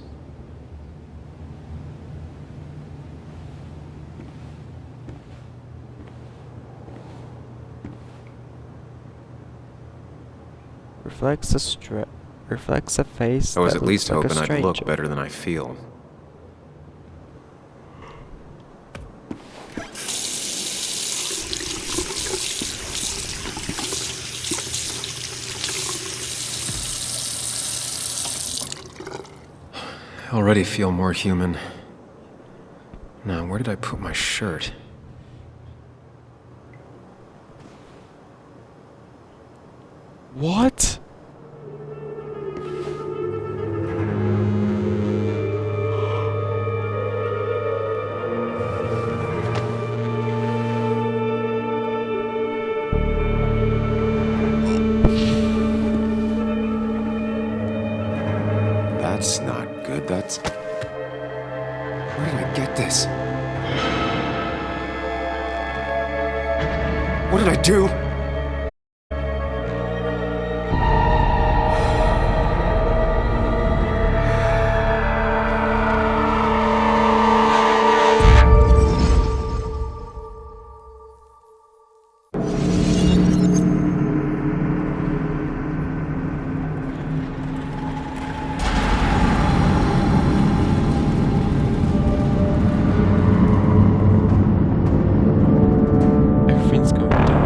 Reflects a face. I was that at least looks like hoping a I'd look stranger. better than I feel. I already feel more human. Now, where did I put my shirt? What? That's not good. That's... Where did I get this? What did I do? Everything's going dark.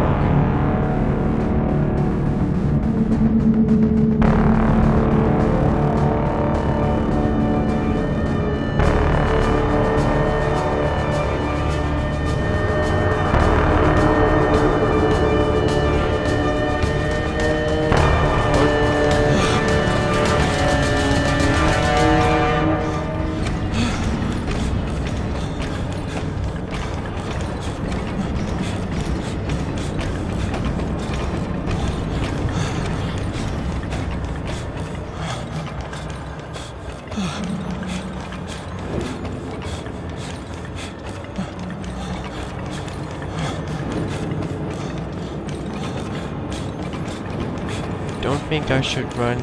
Don't think I should run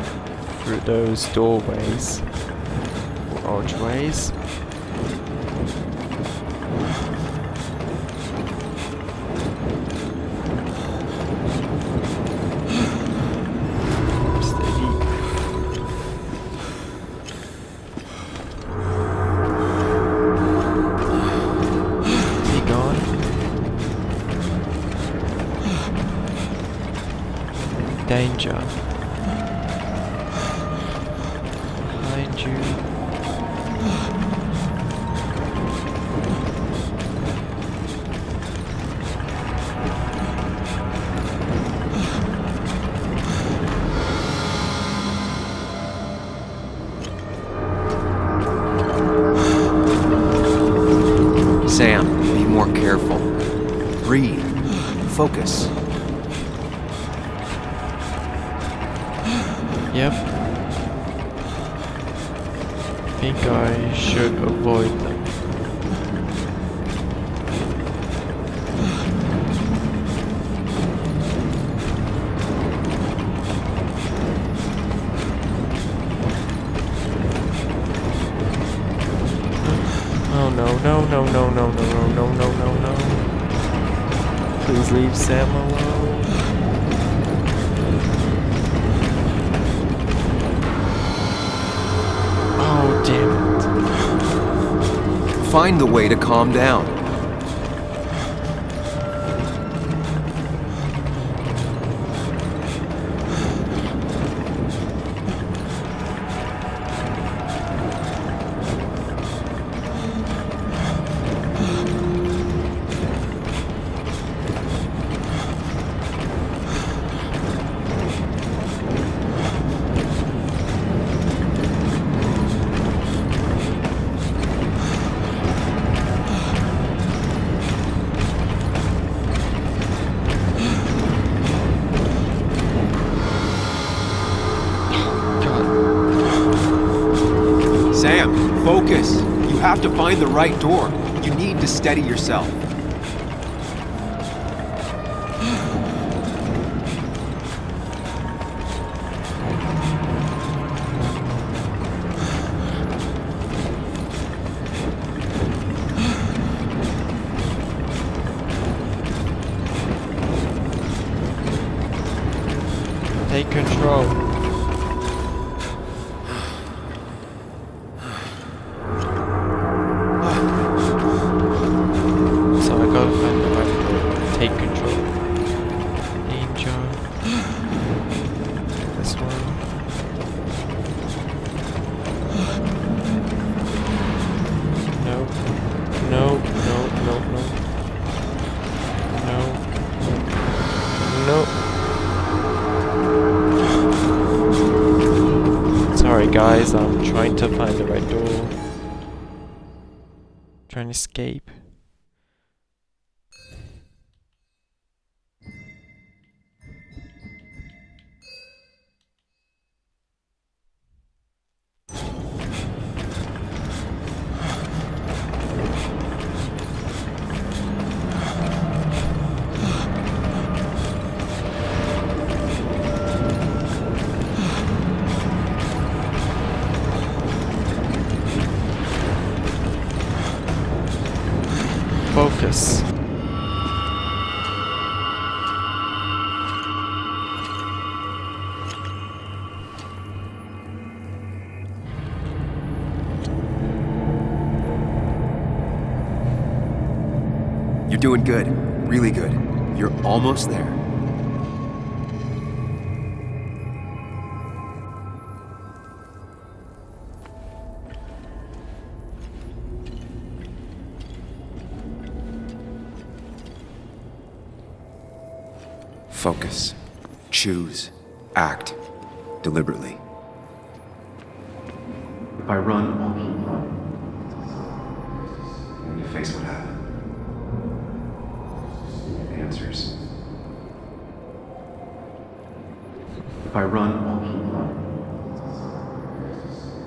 through those doorways or archways. Steady. Is he gone? Danger. Behind you. Sam, be more careful. Breathe. Focus. Yep. Think I should avoid them. Oh no, no, no, no, no, no, no, no, no, no, no. Please leave Sam alone. Oh, damn it. Find the way to calm down. Sam, focus. You have to find the right door. You need to steady yourself. Take control. So I gotta find the right door. Take control. Danger. This one. Nope. Nope. Nope. Nope. Nope. Nope. Nope. guys, I'm trying to find the red door. Trying to escape. Focus. You're doing good. Really good. You're almost there. Focus. Choose. Act. Deliberately. If I run, I'll keep running. When you face what happened. Answers. If I run, I'll keep running.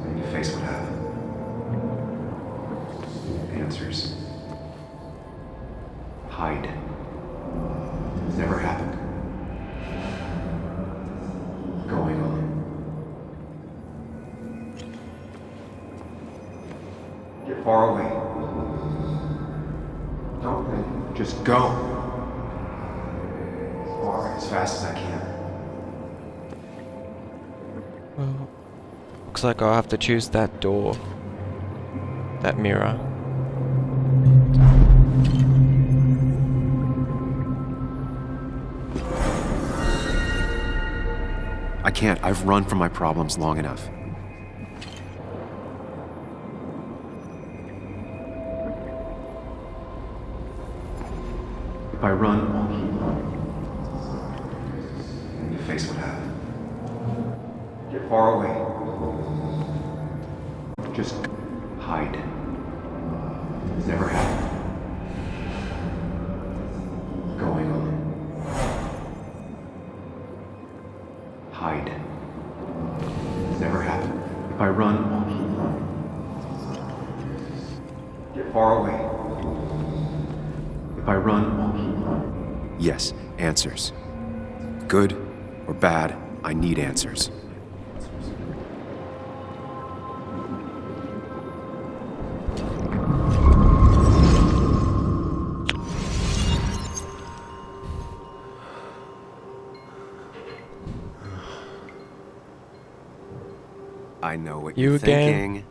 When you face what happened. Answers. Hide. It's never happened. Going on. Get far away. Don't think. Just go. As fast as I can. Well, looks like I'll have to choose that door. That mirror. I can't. I've run from my problems long enough. If I run, I'll keep running. When you face what happened. Get far away. Just hide. It's never happened. Going on. Hide. It's never happened. If I run, I'll keep running. Get far away. If I run, I'll keep running. Yes, answers. Good or bad, I need answers. I know what you're thinking.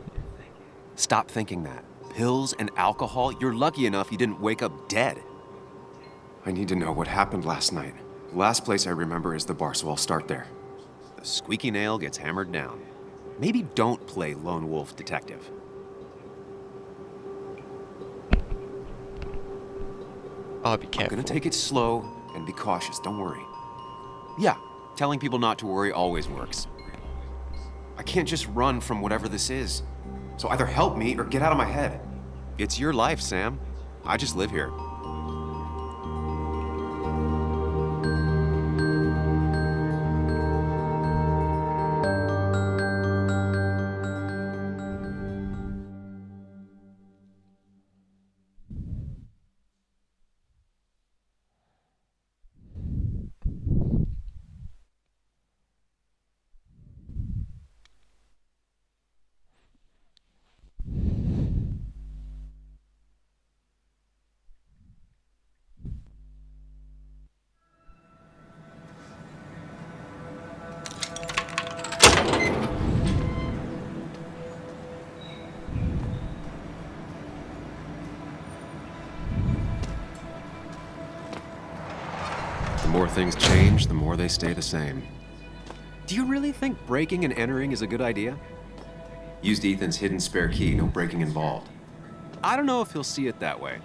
Stop thinking that. Pills and alcohol? You're lucky enough you didn't wake up dead. I need to know what happened last night. The last place I remember is the bar, so I'll start there. The squeaky nail gets hammered down. Maybe don't play lone wolf detective. I'll be careful. I'm gonna take it slow and be cautious, don't worry. Yeah, telling people not to worry always works. I can't just run from whatever this is. So either help me or get out of my head. It's your life, Sam. I just live here. The more things change, the more they stay the same. Do you really think breaking and entering is a good idea? Used Ethan's hidden spare key, no breaking involved. I don't know if he'll see it that way.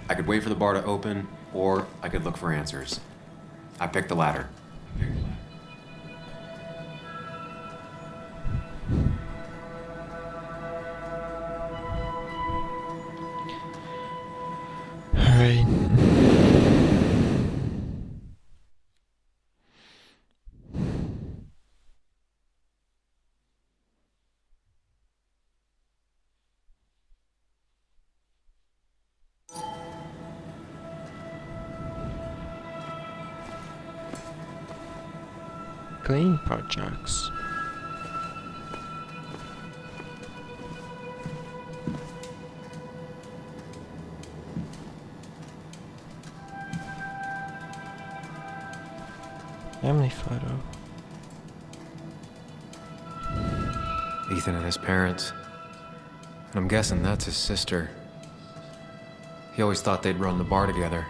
I could wait for the bar to open, or I could look for answers. I picked the latter. cleaning projects. Family photo. Ethan and his parents. And I'm guessing that's his sister. He always thought they'd run the bar together.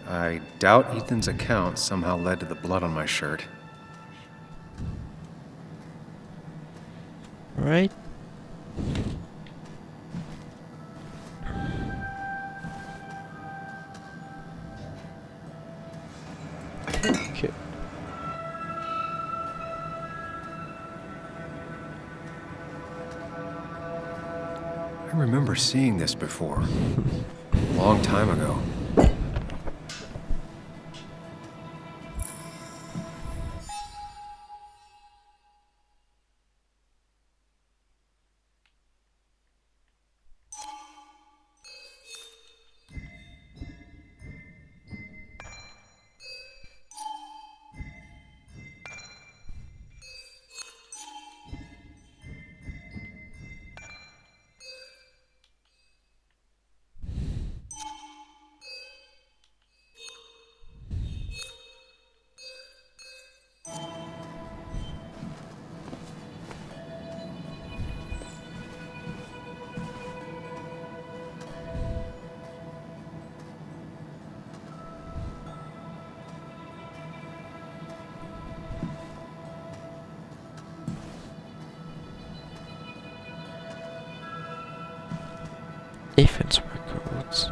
I doubt Ethan's account somehow led to the blood on my shirt. Right? Okay. I remember seeing this before. A long time ago. Ethan's records.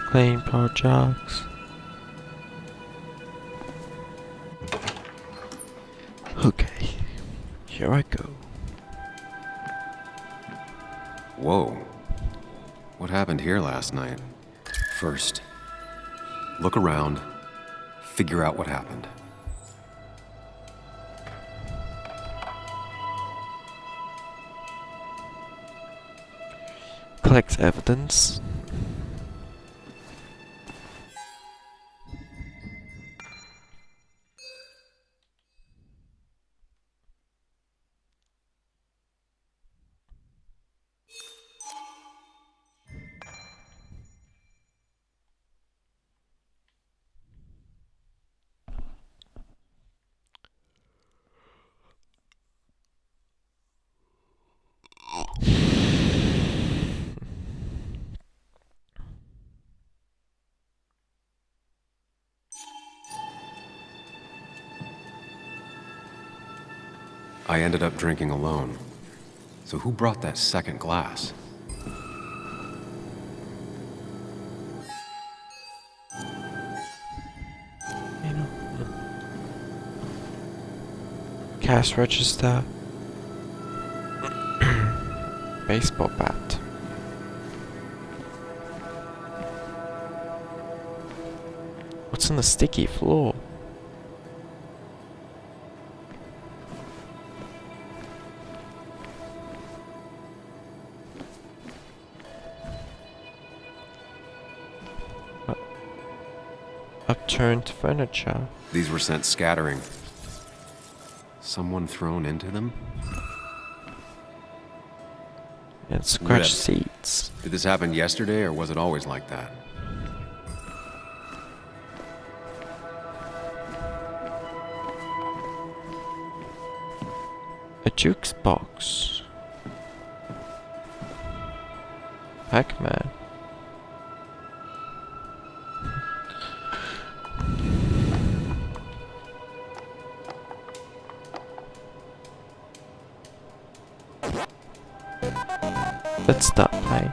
Cleaning projects. Okay, here I go. Whoa. What happened here last night? First, look around, figure out what happened. Collects evidence. I ended up drinking alone. So who brought that second glass? Cash register. Baseball bat. What's on the sticky floor? Upturned furniture. These were sent scattering. Someone thrown into them? And scratched Rip. seats. Did this happen yesterday, or was it always like that? A jukebox. Pac-Man. Let's start playing.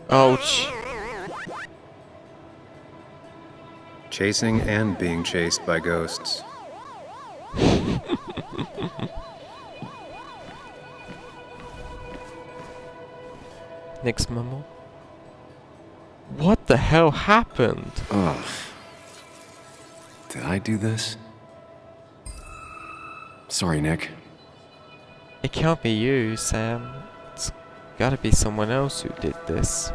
Ouch. Chasing and being chased by ghosts. Next mumble. What the hell happened? Ugh. Did I do this? Sorry, Nick. It can't be you, Sam. It's gotta be someone else who did this.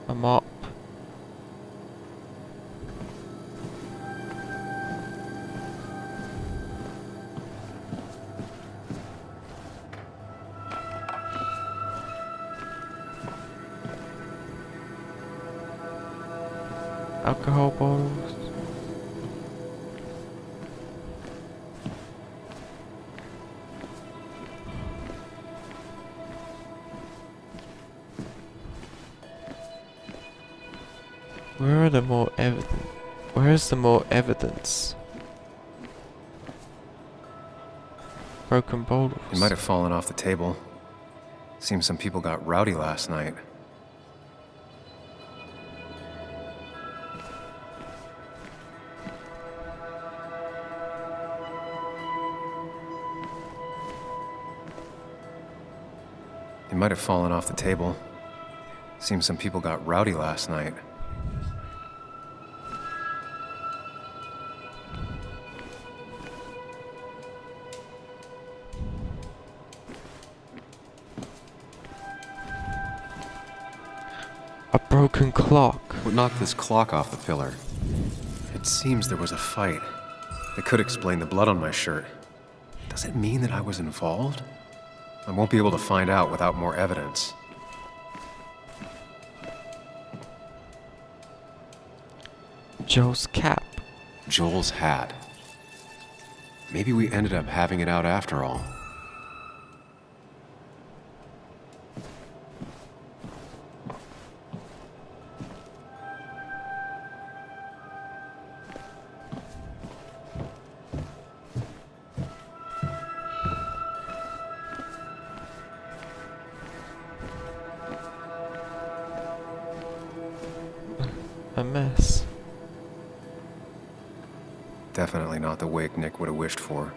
A mop. Alcohol bottles. Where's the more evidence? Broken bottles. It might have fallen off the table. Seems some people got rowdy last night. It might have fallen off the table. Seems some people got rowdy last night. A broken clock. What knocked this clock off the pillar? It seems there was a fight. It could explain the blood on my shirt. Does it mean that I was involved? I won't be able to find out without more evidence. Joel's cap. Joel's hat. Maybe we ended up having it out after all. A mess. Definitely not the wake Nick would have wished for.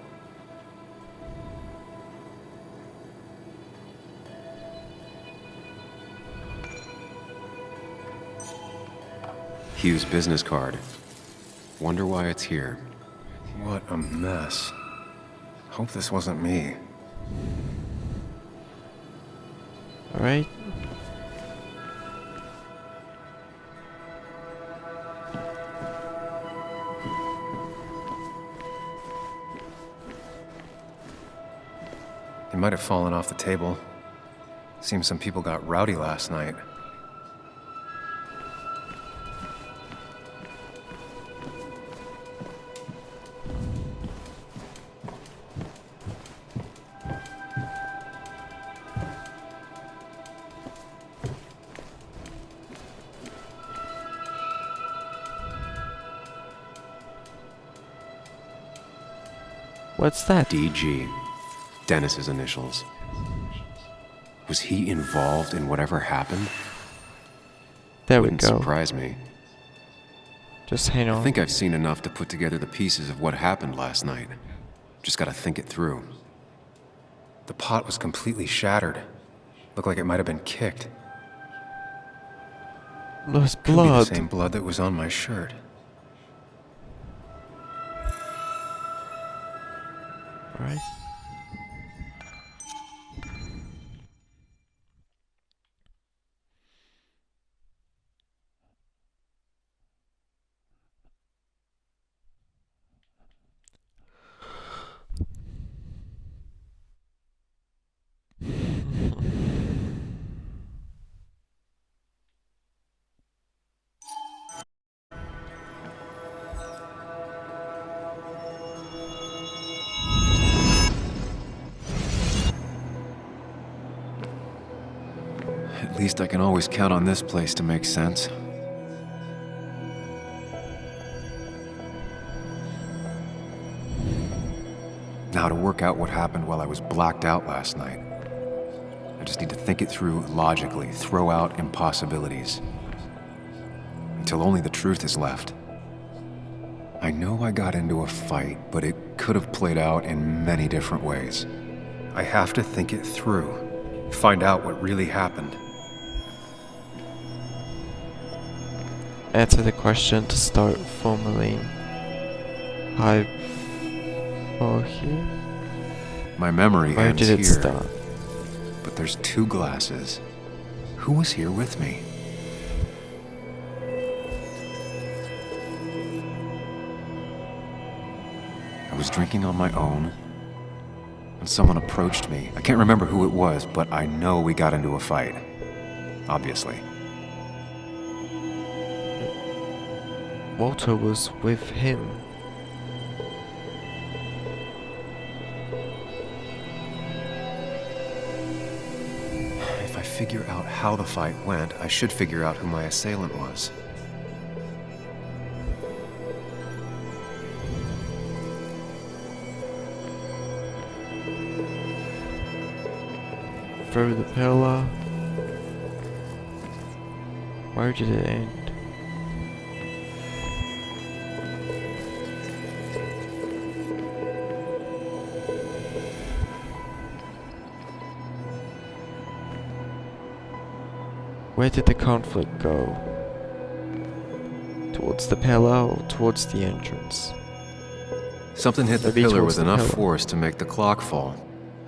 Hugh's business card. Wonder why it's here. What a mess. Hope this wasn't me. Alright. It might have fallen off the table. Seems some people got rowdy last night. What's that? DG. Dennis's initials. Was he involved in whatever happened? There we Wouldn't go. surprise me. Just hang on. I think I've seen enough to put together the pieces of what happened last night. Just gotta think it through. The pot was completely shattered. Looked like it might have been kicked. There's Could be blood. the same blood that was on my shirt. Right. At least I can always count on this place to make sense. Now to work out what happened while I was blacked out last night. I just need to think it through logically, throw out impossibilities. Until only the truth is left. I know I got into a fight, but it could have played out in many different ways. I have to think it through, find out what really happened. Answer the question to start formulating. Hi. Oh, here. My memory Where ends did it here. start? But there's 2 glasses. Who was here with me? I was drinking on my own, and someone approached me. I can't remember who it was, but I know we got into a fight. Obviously. Walter was with him. If I figure out how the fight went, I should figure out who my assailant was. Through the pillar. Where did it end? Where did the conflict go? Towards the pillar or towards the entrance? Something hit the Maybe pillar towards with the enough pillar. force to make the clock fall.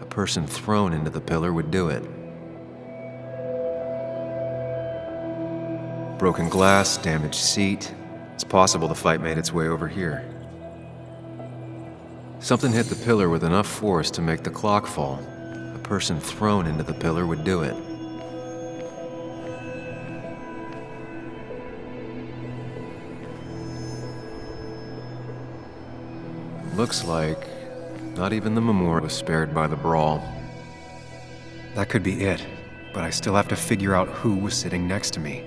A person thrown into the pillar would do it. Broken glass, damaged seat. It's possible the fight made its way over here. Something hit the pillar with enough force to make the clock fall. A person thrown into the pillar would do it. Looks like not even the memorial was spared by the brawl. That could be it, but I still have to figure out who was sitting next to me.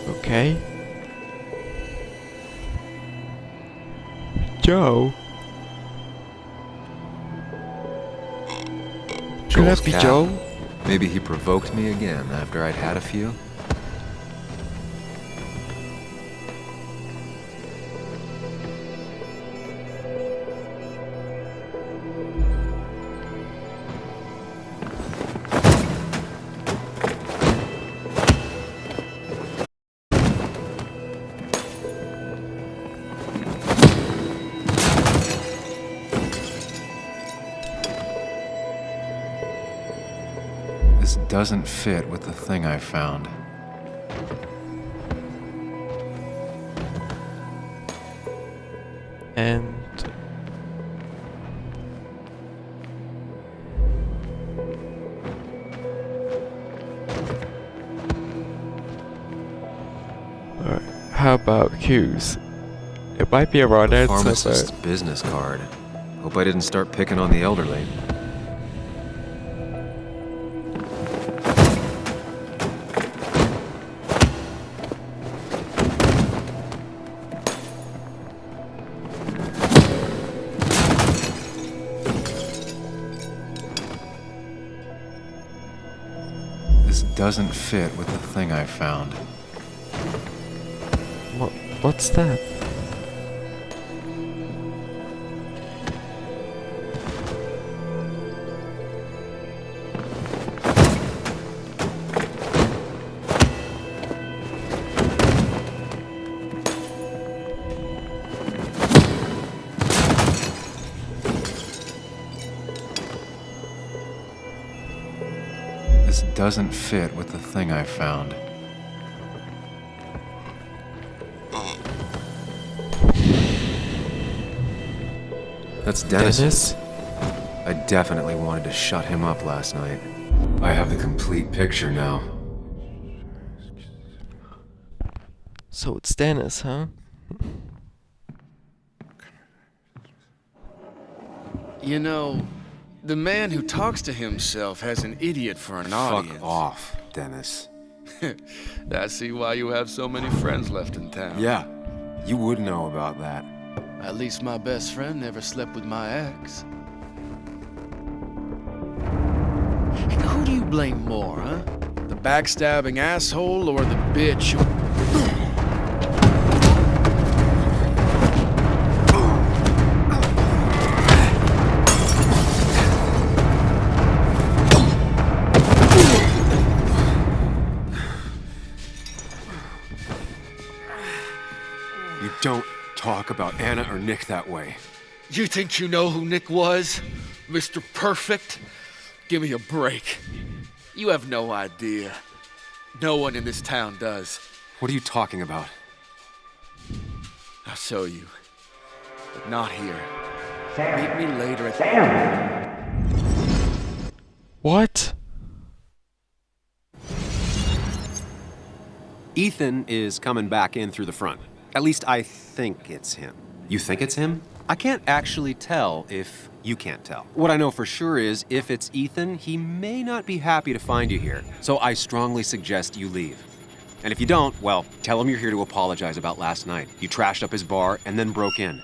Okay. Joe? Could that be cap. Joe? Maybe he provoked me again after I'd had a few. This doesn't fit with the thing I found. And how about cues? It might be a wrong The answer, pharmacist's but business card. Hope I didn't start picking on the elderly. This doesn't fit with the thing I found. what's that? This doesn't fit with the thing I found. That's Dennis. I definitely wanted to shut him up last night. I have the complete picture now. So it's Dennis, huh? You know, the man who talks to himself has an idiot for an audience. Fuck off, Dennis. I see why you have so many friends left in town. Yeah, you would know about that. At least my best friend never slept with my ex. And who do you blame more, huh? The backstabbing asshole or the bitch who... You don't talk about Anna or Nick that way. You think you know who Nick was? Mr. Perfect? Give me a break. You have no idea. No one in this town does. What are you talking about? I'll show you. But not here. Meet me later at... What? Ethan is coming back in through the front. At least I think it's him. You think it's him? I can't actually tell if you can't tell. What I know for sure is if it's Ethan, he may not be happy to find you here. So I strongly suggest you leave. And if you don't, well, tell him you're here to apologize about last night. You trashed up his bar and then broke in.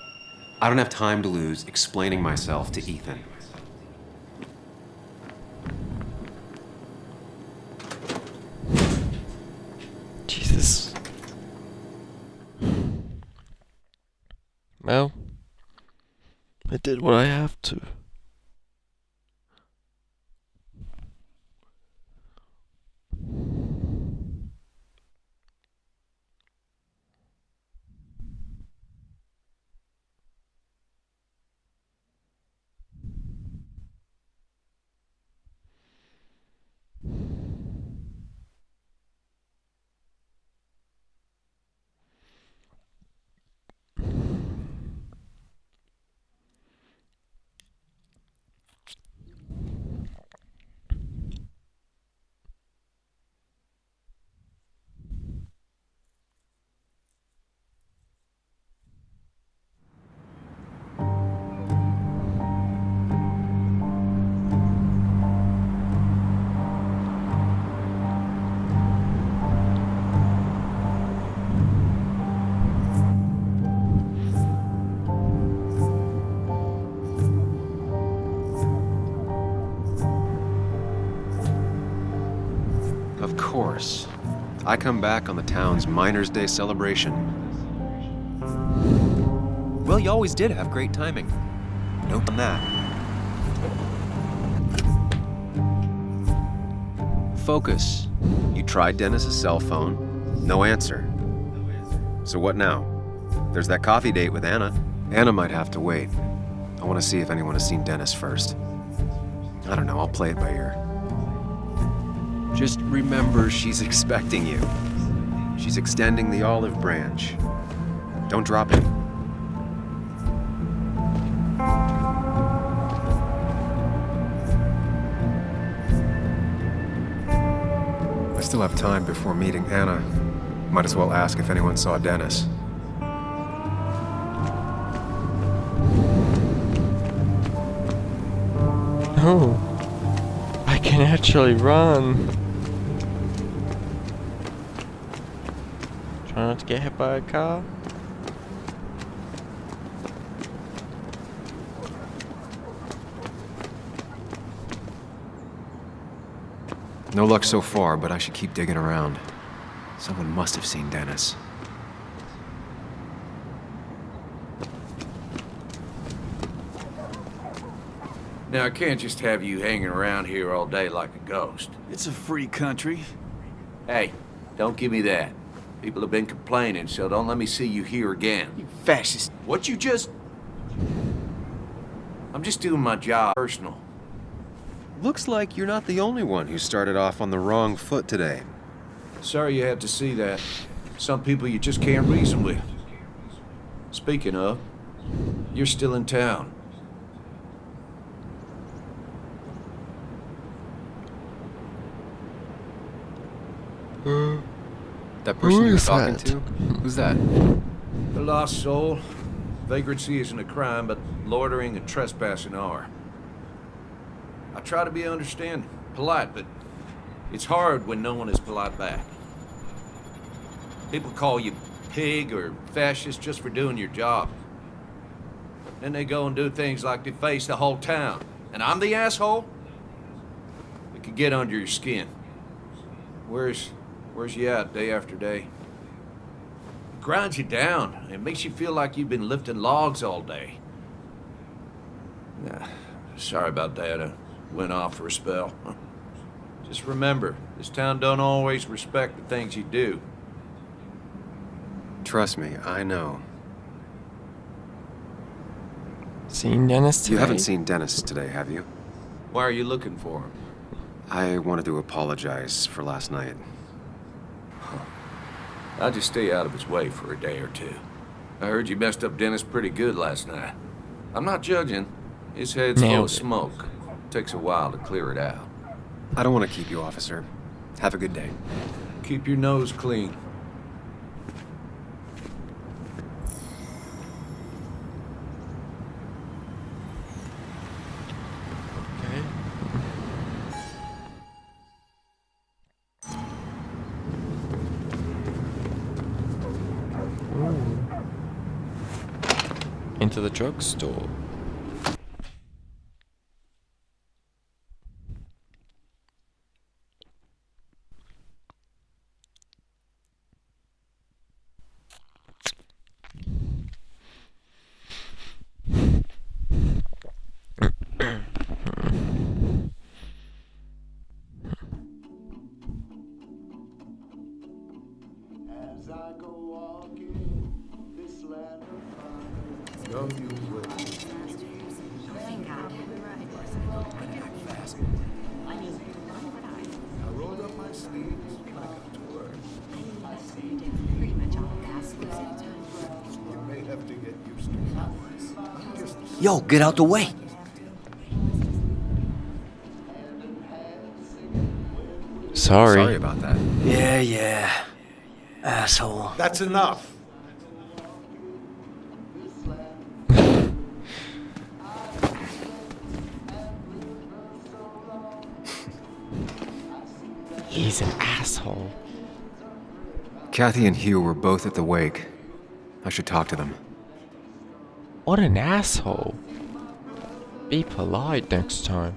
I don't have time to lose explaining myself to Ethan. Jesus. Well, I did what I have to. Of course. I come back on the town's Miners' Day celebration. Well, you always did have great timing. Note on that. Focus. You tried Dennis's cell phone. No answer. So what now? There's that coffee date with Anna. Anna might have to wait. I want to see if anyone has seen Dennis first. I don't know, I'll play it by ear. Just remember she's expecting you. She's extending the olive branch. Don't drop it. I still have time before meeting Anna. Might as well ask if anyone saw Dennis. Oh, I can actually run. Try not to get hit by a car. No luck so far, but I should keep digging around. Someone must have seen Dennis. Now, I can't just have you hanging around here all day like a ghost. It's a free country. Hey, don't give me that. People have been complaining, so don't let me see you here again. You fascist. What you just... I'm just doing my job personal. Looks like you're not the only one who started off on the wrong foot today. Sorry you had to see that. Some people you just can't reason with. Speaking of, you're still in town. That person you were is talking that? to? Who's that? The lost soul. Vagrancy isn't a crime, but loitering and trespassing are. I try to be understanding, polite, but it's hard when no one is polite back. People call you pig or fascist just for doing your job. Then they go and do things like deface the whole town. And I'm the asshole? It could get under your skin. Where's you at day after day? It grinds you down. It makes you feel like you've been lifting logs all day. Sorry about that. I went off for a spell. Just remember, this town don't always respect the things you do. Trust me, I know. Seen Dennis today? You haven't seen Dennis today, have you? Why are you looking for him? I wanted to apologize for last night. I'll just stay out of his way for a day or two. I heard you messed up Dennis pretty good last night. I'm not judging. His head's full Nailed of it. smoke. Takes a while to clear it out. I don't want to keep you, officer. Have a good day. Keep your nose clean. Okay. Ooh. Into the drugstore. As I go walking this land of promise, know you will. I rolled up my sleeves and I got to work. You may have to get used to it. Yo, get out the way. Sorry. about that. Yeah. Asshole. That's enough. He's an asshole. Kathy and Hugh were both at the wake. I should talk to them. What an asshole. Be polite next time.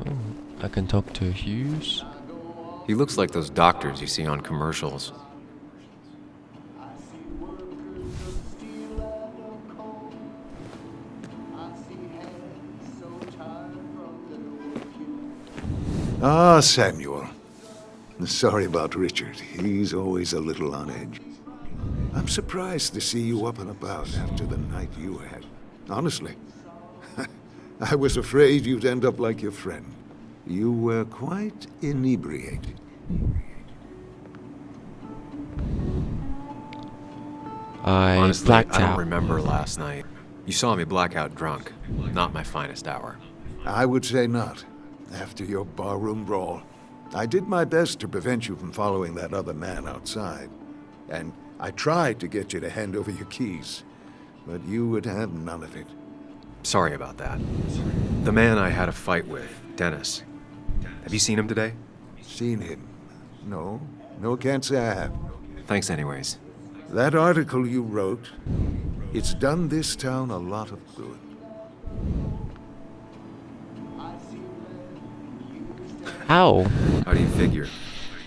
Oh, I can talk to Hughes. He looks like those doctors you see on commercials. Ah, Samuel. Sorry about Richard. He's always a little on edge. I'm surprised to see you up and about after the night you had. Honestly. I was afraid you'd end up like your friend. You were quite inebriated. Honestly, blacked I don't out. remember last night. You saw me blackout drunk. Not my finest hour. I would say not. After your barroom brawl, I did my best to prevent you from following that other man outside. And I tried to get you to hand over your keys, but you would have none of it. Sorry about that. The man I had a fight with, Dennis. Have you seen him today? Seen him? No. No, can't say I have. Thanks anyways. That article you wrote, it's done this town a lot of good. How? How do you figure?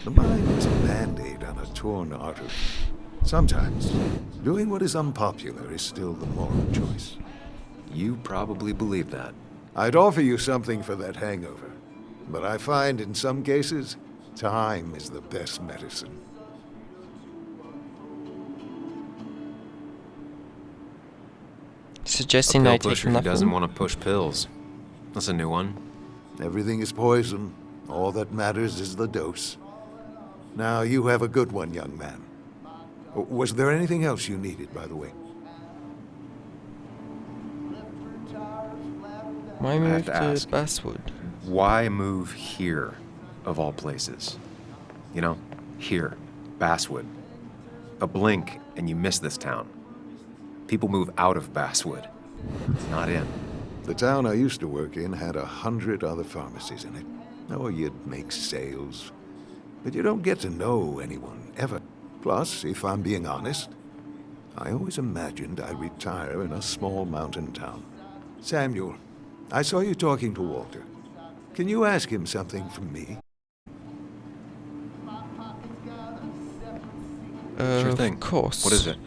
The mind is a band-aid on a torn artery. Sometimes, doing what is unpopular is still the moral choice. You probably believe that. I'd offer you something for that hangover, but I find in some cases, time is the best medicine. Suggesting a I pill take pusher who nothing? doesn't want to push pills. That's a new one. Everything is poison. All that matters is the dose. Now, you have a good one, young man. Was there anything else you needed, by the way? Why I have move to to ask. Basswood? Why move here, of all places? You know, here, Basswood. A blink and you miss this town. People move out of Basswood, not in. The town I used to work in had 100 other pharmacies in it. Oh, you'd make sales. But you don't get to know anyone, ever. Plus, if I'm being honest, I always imagined I'd retire in a small mountain town. Samuel, I saw you talking to Walter. Can you ask him something from me? Sure thing. Of course. What is it?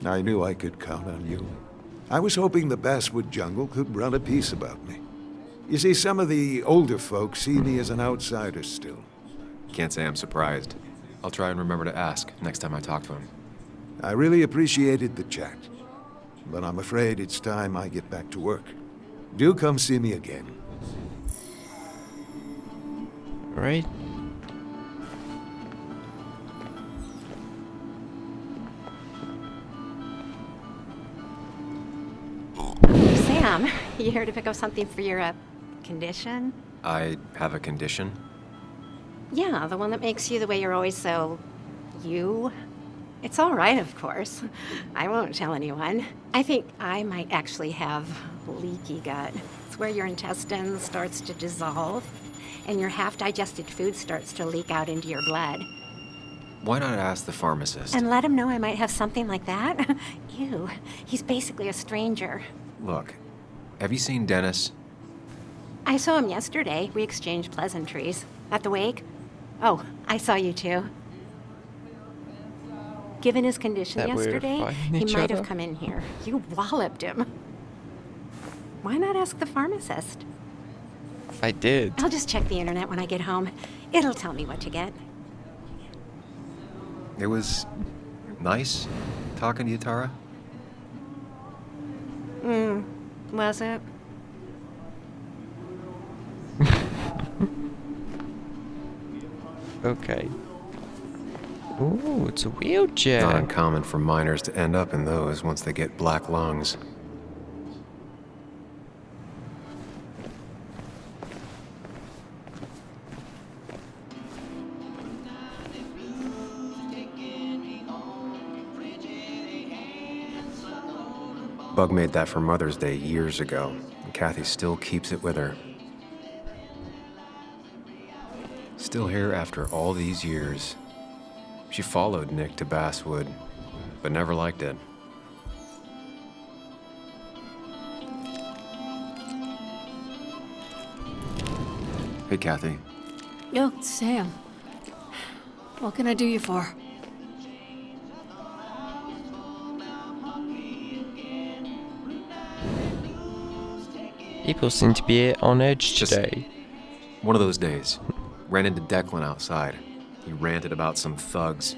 I knew I could count on you. I was hoping the Basswood jungle could run a piece about me. You see, some of the older folks see me as an outsider still. Can't say I'm surprised. I'll try and remember to ask next time I talk to him. I really appreciated the chat, but I'm afraid it's time I get back to work. Do come see me again. Right? Sam, you here to pick up something for your, condition? I have a condition. Yeah, the one that makes you the way you're always so... you? It's all right, of course. I won't tell anyone. I think I might actually have leaky gut. It's where your intestine starts to dissolve, and your half-digested food starts to leak out into your blood. Why not ask the pharmacist? And let him know I might have something like that? Ew, he's basically a stranger. Look, have you seen Dennis? I saw him yesterday. We exchanged pleasantries. At the wake? Oh, I saw you too. Given his condition That we were yesterday, fighting he each might other? have come in here. You walloped him. Why not ask the pharmacist? I did. I'll just check the internet when I get home. It'll tell me what to get. It was nice talking to you, Tara. Was it? Okay. Ooh, it's a wheelchair. Not uncommon for miners to end up in those once they get black lungs. Bug made that for Mother's Day years ago, and Kathy still keeps it with her. Still here after all these years. She followed Nick to Basswood, but never liked it. Hey, Kathy. Yo, Sam. What can I do you for? People seem to be on edge Just today. one of those days. Ran into Declan outside. He ranted about some thugs.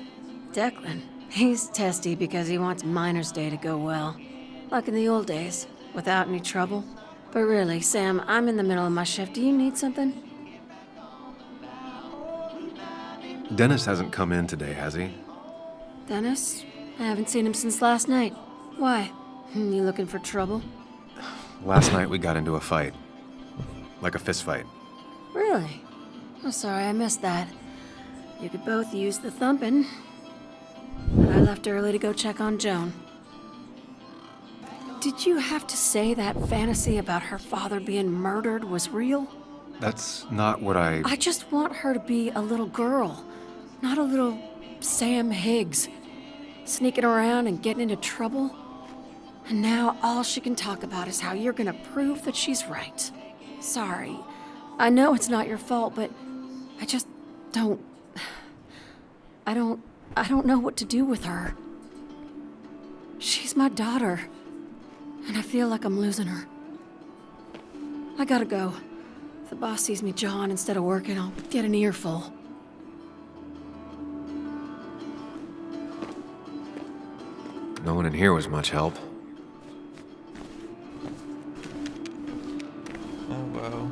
Declan. He's testy because he wants Miner's Day to go well. Like in the old days, without any trouble. But really, Sam, I'm in the middle of my shift. Do you need something? Dennis hasn't come in today, has he? Dennis? I haven't seen him since last night. Why? You looking for trouble? Last night we got into a fight. Like a fist fight. Really? Oh, sorry, I missed that. You could both use the thumping. and I left early to go check on Joan. Did you have to say that fantasy about her father being murdered was real? That's not what I... I just want her to be a little girl, not a little Sam Higgs, sneaking around and getting into trouble. And now all she can talk about is how you're gonna prove that she's right. Sorry. I know it's not your fault, but I just don't... I don't know what to do with her. She's my daughter, and I feel like I'm losing her. I gotta go. If the boss sees me jawing instead of working, I'll get an earful. No one in here was much help. Oh well.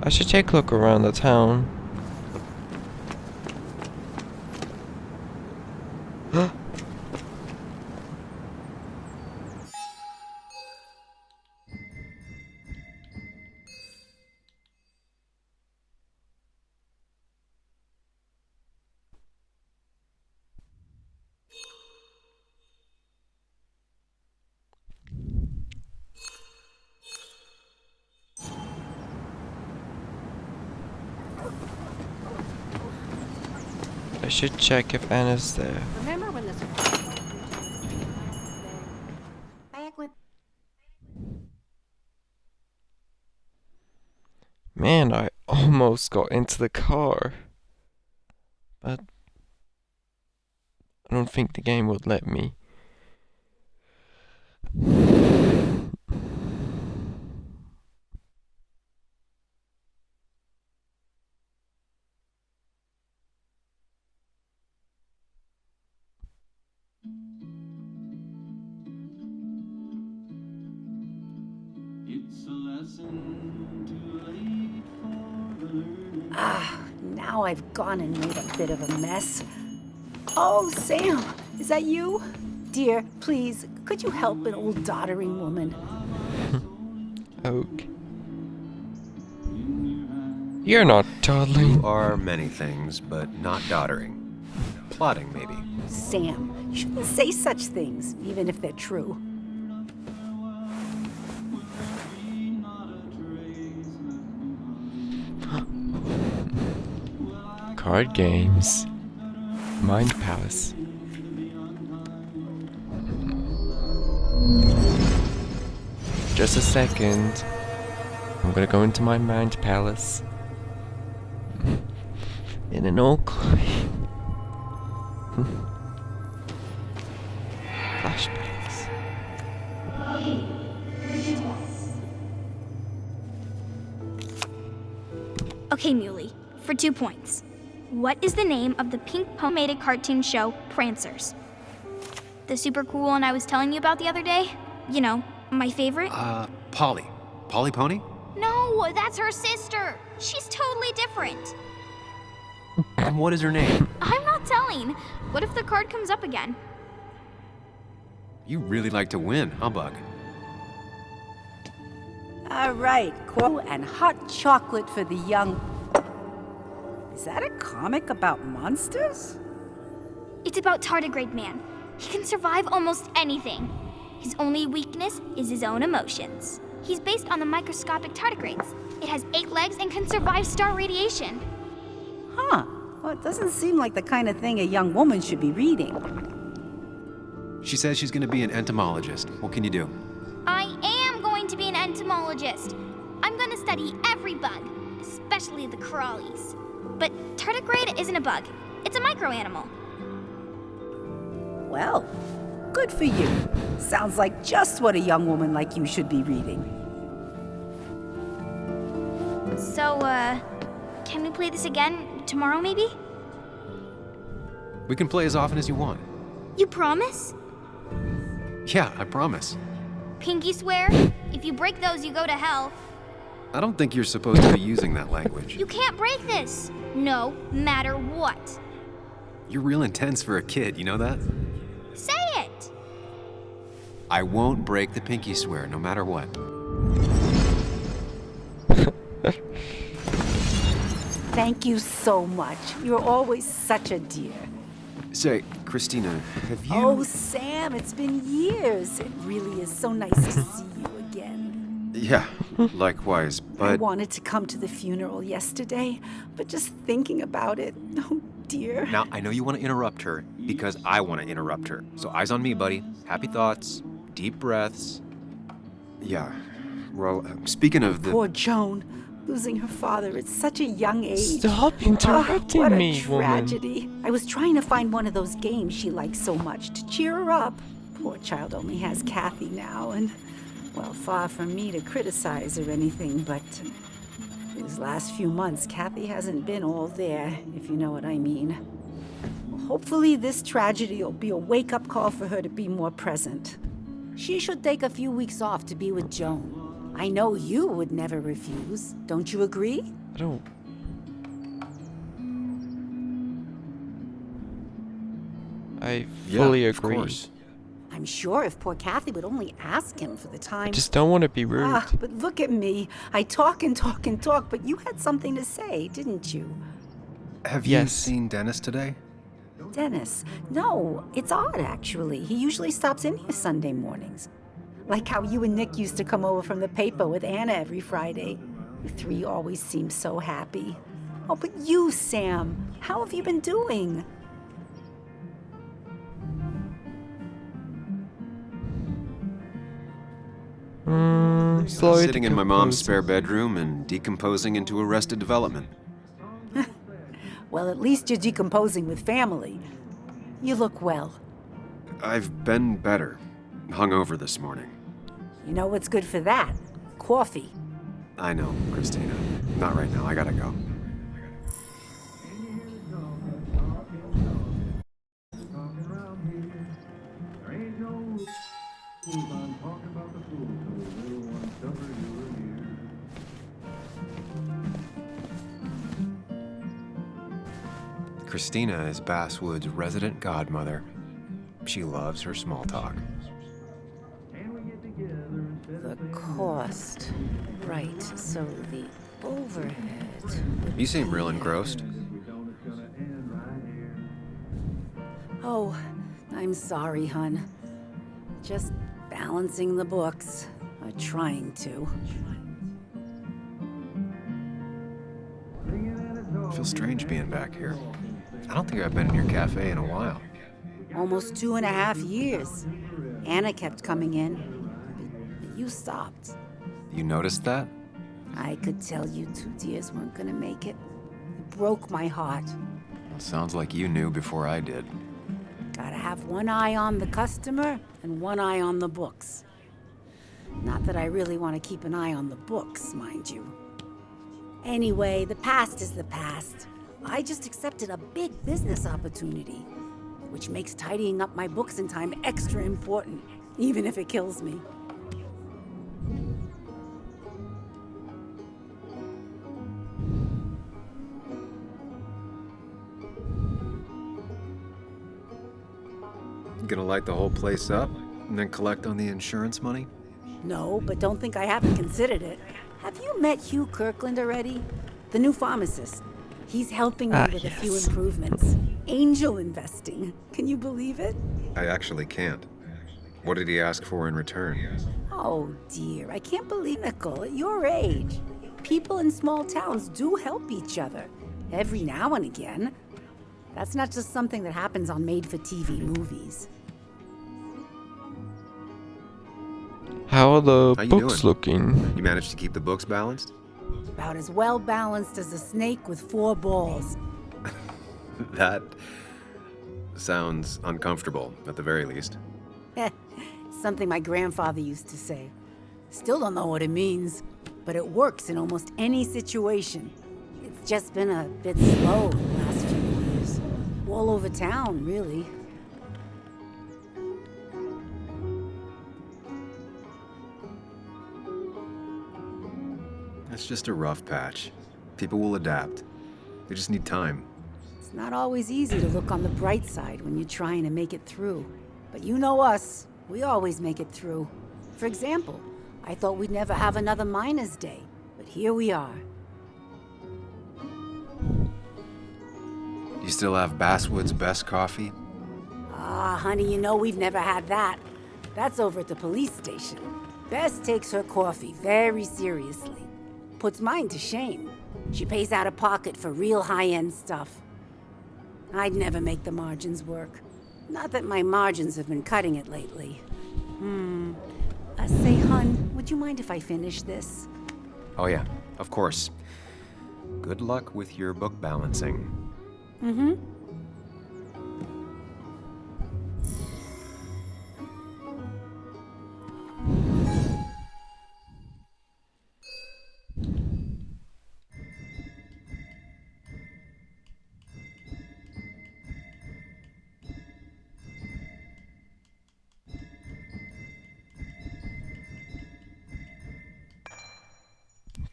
I should take a look around the town. I should check if Anna's there. Remember when this back with Man, I almost got into the car. But I don't think the game would let me. Now I've gone and made a bit of a mess. Oh, Sam, is that you? Dear, please, could you help an old doddering woman? Okay. You're not toddling. You are many things, but not doddering. Plotting, maybe. Sam, you shouldn't say such things, even if they're true. Card games. Mind Palace. Just a second. I'm gonna go into my Mind Palace. In an old flashbacks. Okay, Muley, for 2 points. What is the name of the pink pomaded cartoon show, Prancers? The super cool one I was telling you about the other day? You know, my favorite? Polly. Polly Pony? No, that's her sister. She's totally different. And what is her name? I'm not telling. What if the card comes up again? You really like to win, huh, Bug? All right, cool and hot chocolate for the young... Is that a comic about monsters? It's about Tardigrade Man. He can survive almost anything. His only weakness is his own emotions. He's based on the microscopic tardigrades. It has 8 legs and can survive star radiation. Huh. Well, it doesn't seem like the kind of thing a young woman should be reading. She says she's gonna be an entomologist. What can you do? I am going to be an entomologist. I'm going to study every bug, especially the crawlies. But tardigrade isn't a bug. It's a microanimal. Well, good for you. Sounds like just what a young woman like you should be reading. So, can we play this again tomorrow, maybe? We can play as often as you want. You promise? Yeah, I promise. Pinky swear? If you break those, you go to hell. I don't think you're supposed to be using that language. You can't break this. No matter what. You're real intense for a kid, you know that? Say it! I won't break the pinky swear, no matter what. Thank you so much. You're always such a dear. Say, Christina, have you... Oh, Sam, it's been years. It really is so nice to see you again. Yeah, likewise, I but... wanted to come to the funeral yesterday, but just thinking about it, oh dear. Now, I know you want to interrupt her, because I want to interrupt her. So eyes on me, buddy. Happy thoughts, deep breaths. Yeah, well, speaking of the... Poor Joan, losing her father at such a young age. Stop interrupting what me, a tragedy. I was trying to find one of those games she likes so much to cheer her up. Poor child only has Kathy now, and, well, far from me to criticize or anything, but these last few months, Kathy hasn't been all there, if you know what I mean. Hopefully this tragedy will be a wake-up call for her to be more present. She should take a few weeks off to be with Joan. I know you would never refuse. Don't you agree? I don't. I fully agree. Of course. I'm sure if poor Kathy would only ask him for the time. I just don't want to be rude. Ah, but look at me. I talk and talk and talk, but you had something to say, didn't you? Have you seen Dennis today? Dennis? No, it's odd, actually. He usually stops in here Sunday mornings. Like how you and Nick used to come over from the paper with Anna every Friday. You three always seem so happy. Oh, but you, Sam, how have you been doing? Slowly Sitting in my mom's spare bedroom and decomposing into Arrested Development. Well, at least you're decomposing with family. You look well. I've been better. Hungover this morning. You know what's good for that? Coffee. I know, Christina. Not right now. I gotta go. Christina is Basswood's resident godmother. She loves her small talk. The cost. Right, so the overhead. You seem real engrossed. Oh, I'm sorry, hun. Just balancing the books. Or trying to. I feel strange being back here. I don't think I've been in your cafe in a while. Almost 2.5 years. Anna kept coming in. But you stopped. You noticed that? I could tell you 2 dears weren't gonna make it. It broke my heart. Well, sounds like you knew before I did. Gotta have one eye on the customer and one eye on the books. Not that I really want to keep an eye on the books, mind you. Anyway, the past is the past. I just accepted a big business opportunity, which makes tidying up my books in time extra important, even if it kills me. You gonna light the whole place up and then collect on the insurance money? No, but don't think I haven't considered it. Have you met Hugh Kirkland already? The new pharmacist. He's helping me with a few improvements. Angel investing. Can you believe it? I actually can't. What did he ask for in return? Oh dear, I can't believe Nicole, at your age. People in small towns do help each other, every now and again. That's not just something that happens on made-for-TV movies. How are the How you books doing? looking? You managed to keep the books balanced? About as well balanced as a snake with 4 balls. That sounds uncomfortable, at the very least. Something my grandfather used to say. Still don't know what it means, but it works in almost any situation. It's just been a bit slow the last few years. All over town, really. It's just a rough patch. People will adapt. They just need time. It's not always easy to look on the bright side when you're trying to make it through. But you know us, we always make it through. For example, I thought we'd never have another Miners' Day, but here we are. You still have Basswood's best coffee? Ah, honey, you know we've never had that. That's over at the police station. Bess takes her coffee very seriously. Puts mine to shame. She pays out of pocket for real high-end stuff. I'd never make the margins work. Not that my margins have been cutting it lately. Say, hun, would you mind if I finish this? Oh yeah, of course. Good luck with your book balancing. Mm-hmm.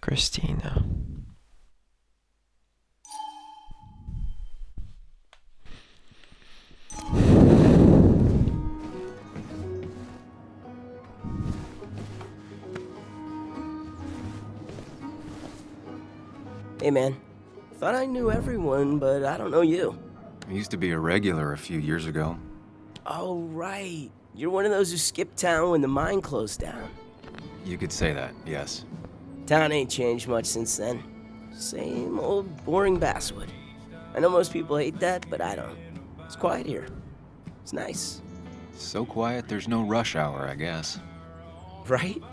Christina. Hey man, thought I knew everyone, but I don't know you. I used to be a regular a few years ago. Oh right, you're one of those who skipped town when the mine closed down. You could say that, yes. Town ain't changed much since then. Same old boring Basswood. I know most people hate that, but I don't. It's quiet here. It's nice. So quiet there's no rush hour, I guess. Right?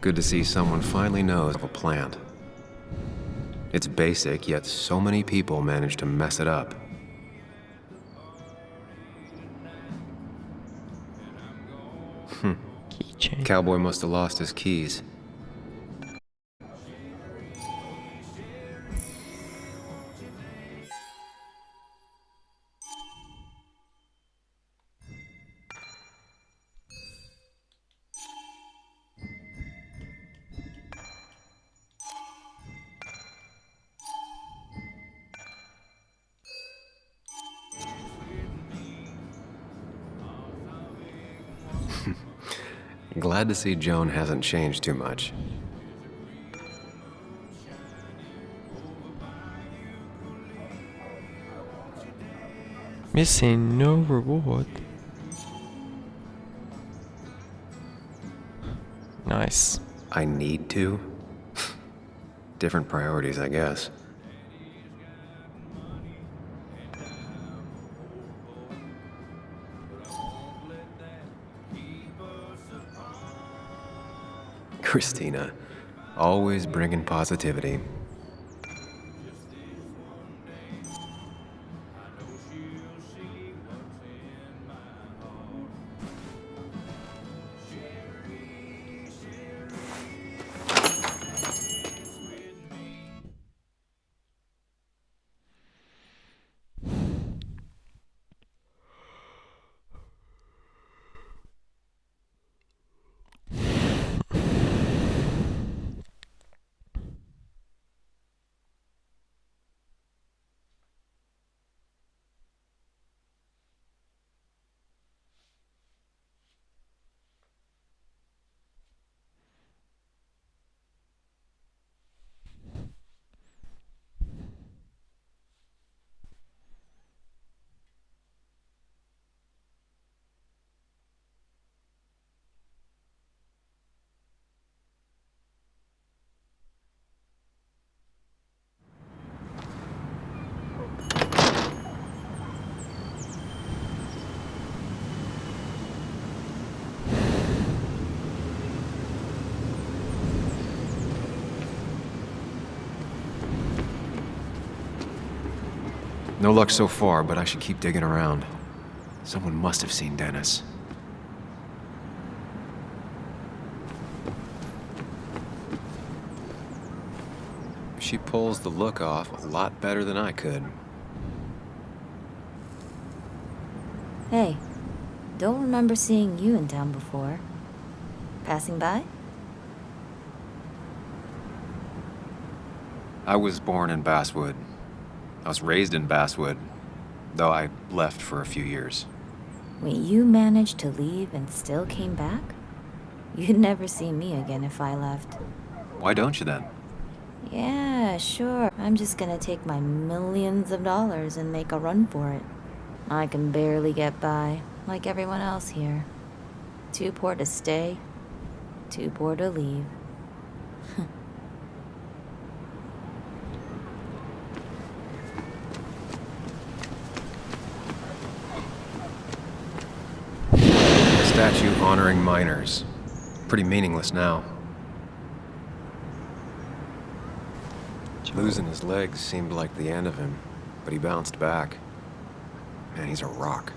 Good to see someone finally knows of a plant. It's basic, yet so many people manage to mess it up. Keychain. Cowboy must have lost his keys. Glad to see Joan hasn't changed too much. Missing no reward. Nice. I need to? Different priorities, I guess. Christina, always bringing positivity. No luck so far, but I should keep digging around. Someone must have seen Dennis. She pulls the look off a lot better than I could. Hey, don't remember seeing you in town before. Passing by? I was born in Basswood. I was raised in Basswood, though I left for a few years. Wait, you managed to leave and still came back? You'd never see me again if I left. Why don't you then? Yeah, sure. I'm just gonna take my millions of dollars and make a run for it. I can barely get by, like everyone else here. Too poor to stay, too poor to leave. Statue honoring miners. Pretty meaningless now. Losing his legs seemed like the end of him, but he bounced back. Man, he's a rock.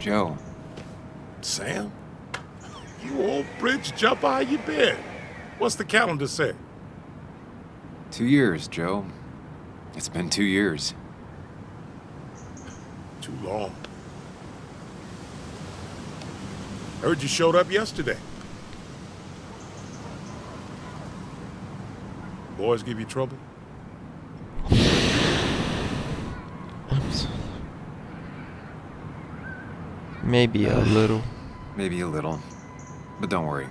Joe. Sam? You old bridge jumper, how you been? What's the calendar say? 2 years, Joe. It's been 2 years. Too long. Heard you showed up yesterday. Boys give you trouble? Maybe a little. Maybe a little. But don't worry.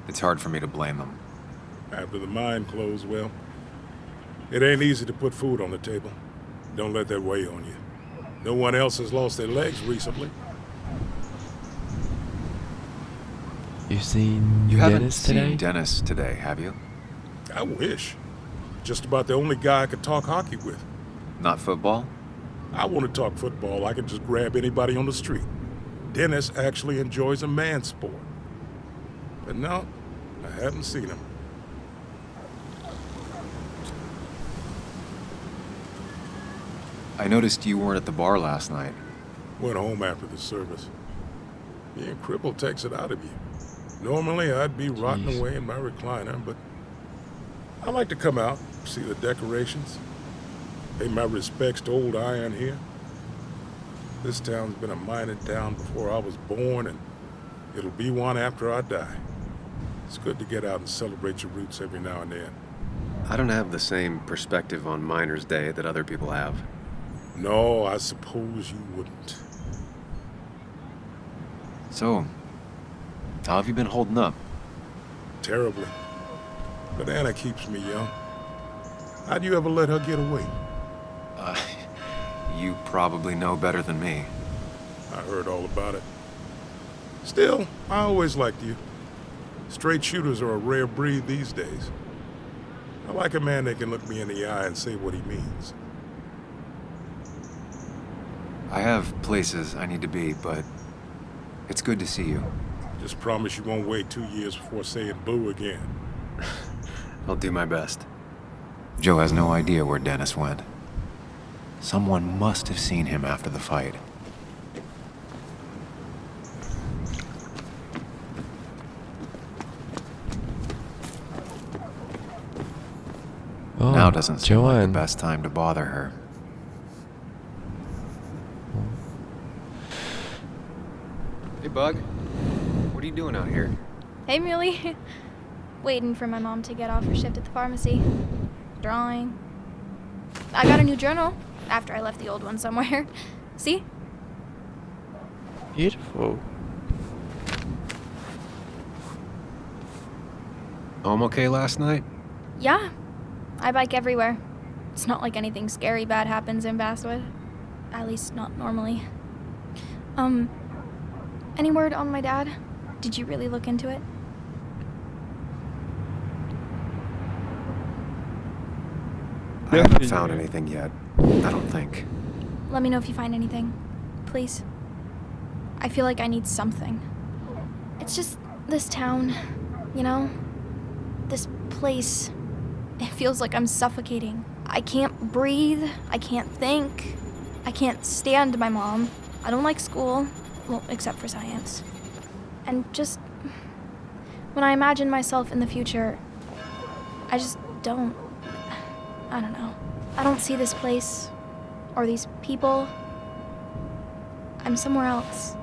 It's hard for me to blame them. After the mine closed, well, it ain't easy to put food on the table. Don't let that weigh on you. No one else has lost their legs recently. You seen You haven't Dennis today? seen Dennis today, have you? I wish. Just about the only guy I could talk hockey with. Not football? I want to talk football. I can just grab anybody on the street. Dennis actually enjoys a man's sport. But no, I haven't seen him. I noticed you weren't at the bar last night. Went home after the service. Being crippled takes it out of you. Normally, I'd be rotting away in my recliner, but I like to come out, see the decorations, pay my respects to old Iron here. This town's been a mining town before I was born, and it'll be one after I die. It's good to get out and celebrate your roots every now and then. I don't have the same perspective on Miners' Day that other people have. No, I suppose you wouldn't. So, how have you been holding up? Terribly. But Anna keeps me young. How'd you ever let her get away? You probably know better than me. I heard all about it. Still, I always liked you. Straight shooters are a rare breed these days. I like a man that can look me in the eye and say what he means. I have places I need to be, but it's good to see you. Just promise you won't wait 2 years before saying boo again. I'll do my best. Joe has no idea where Dennis went. Someone must have seen him after the fight. Oh, Now doesn't seem like the Joanne. best time to bother her. Hey, Bug. What are you doing out here? Hey, Muley. Waiting for my mom to get off her shift at the pharmacy. Drawing. I got a new journal after I left the old one somewhere. See? Beautiful. Home okay last night? Yeah. I bike everywhere. It's not like anything scary bad happens in Basswood. At least not normally. Any word on my dad? Did you really look into it? I haven't found anything yet. I don't think. Let me know if you find anything. Please. I feel like I need something. It's just this town, you know? This place. It feels like I'm suffocating. I can't breathe. I can't think. I can't stand my mom. I don't like school. Well, except for science. And just... when I imagine myself in the future, I just don't... I don't know. I don't see this place. Or these people. I'm somewhere else.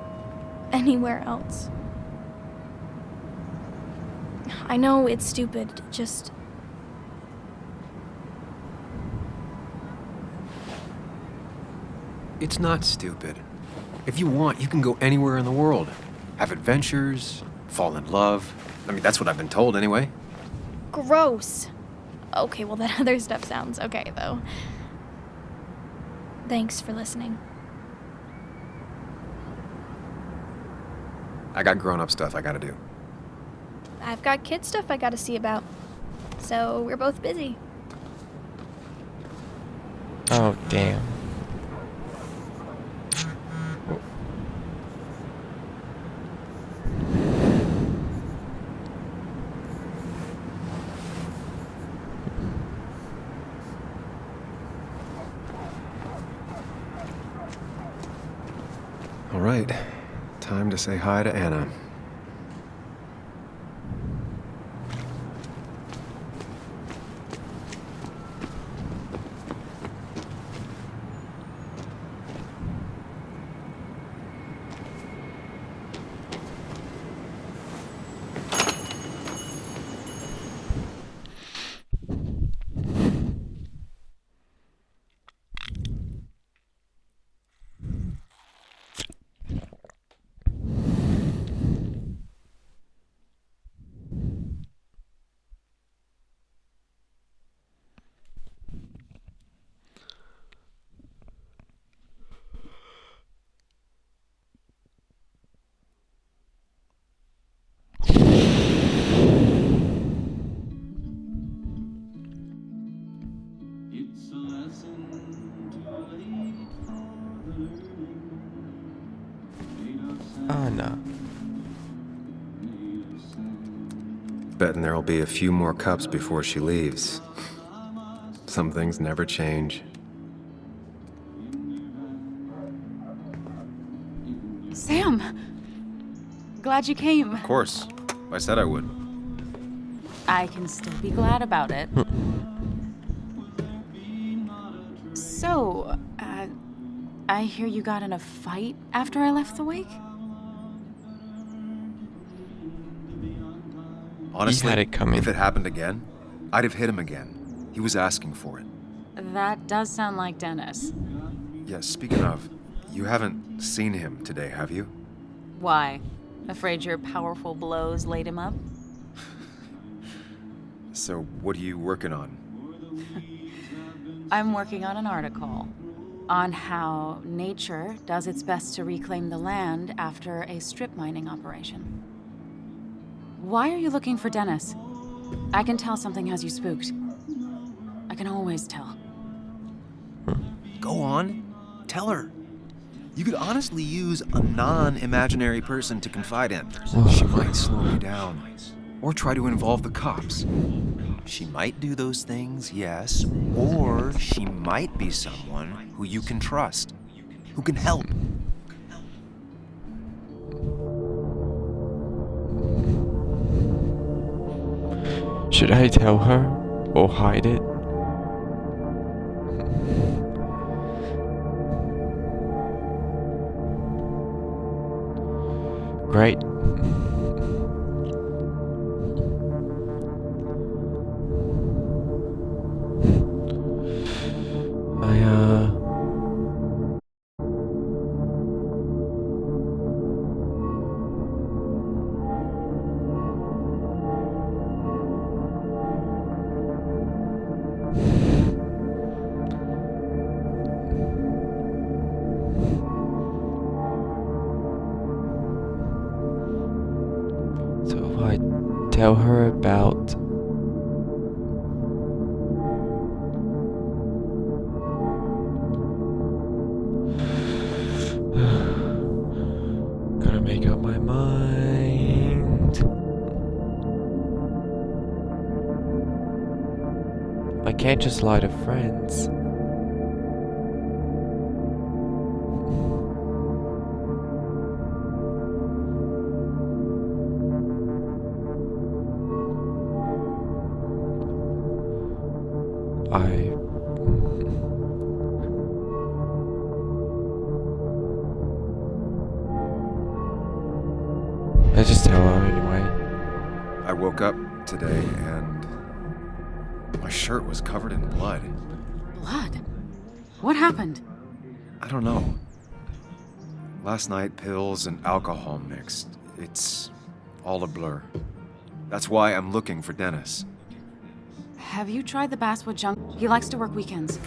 Anywhere else. I know it's stupid, just... It's not stupid. If you want, you can go anywhere in the world. Have adventures, fall in love. I mean, that's what I've been told anyway. Gross. Okay, well, that other stuff sounds okay, though. Thanks for listening. I got grown-up stuff I gotta do. I've got kid stuff I gotta see about. So we're both busy. Oh, damn. All right, time to say hi to Anna. Anna. Betting there'll be a few more cups before she leaves. Some things never change. Sam! Glad you came. Of course. I said I would. I can still be glad about it. So, I hear you got in a fight after I left the wake? Honestly, had it coming. if it happened again, I'd have hit him again. He was asking for it. That does sound like Dennis. Yes, speaking of, you haven't seen him today, have you? Why? Afraid your powerful blows laid him up? So, what are you working on? I'm working on an article on how nature does its best to reclaim the land after a strip mining operation. Why are you looking for Dennis? I can tell something has you spooked. I can always tell. Go on. Tell her. You could honestly use a non-imaginary person to confide in. She might slow you down. Or try to involve the cops. She might do those things, yes. Or she might be someone who you can trust. Who can help. Should I tell her or hide it? Great. So I tell her about can't just lie to friends. I just tell her anyway. I woke up today and my shirt was covered in blood. Blood? What happened? I don't know. Last night, pills and alcohol mixed. It's all a blur. That's why I'm looking for Dennis. Have you tried the Basswood junk? He likes to work weekends.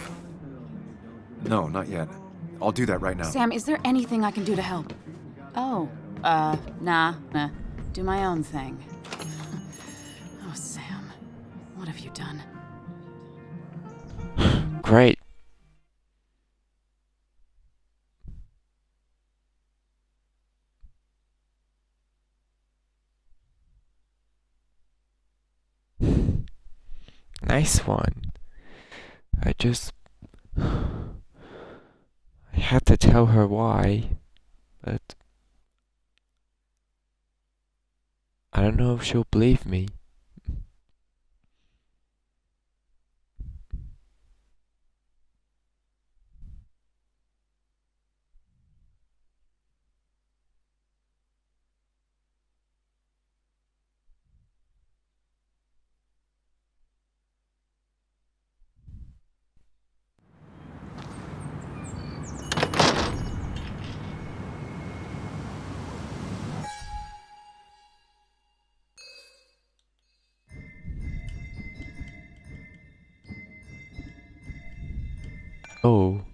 No, not yet. I'll do that right now. Sam, is there anything I can do to help? Oh, nah. Do my own thing. Oh, Sam. What have you done? Great. Nice one. I had to tell her why, but I don't know if she'll believe me. Oh.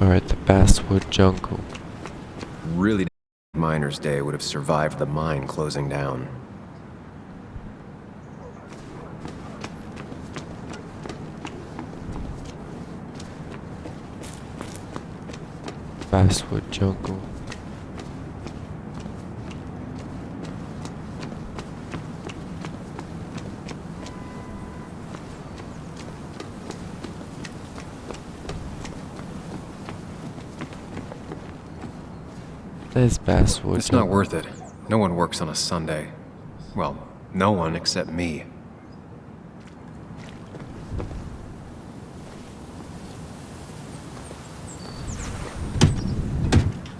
Or at the Basswood jungle. Really, Miner's Day would have survived the mine closing down. Basswood jungle. There's Basswood. It's not worth it. No one works on a Sunday. Well, no one except me.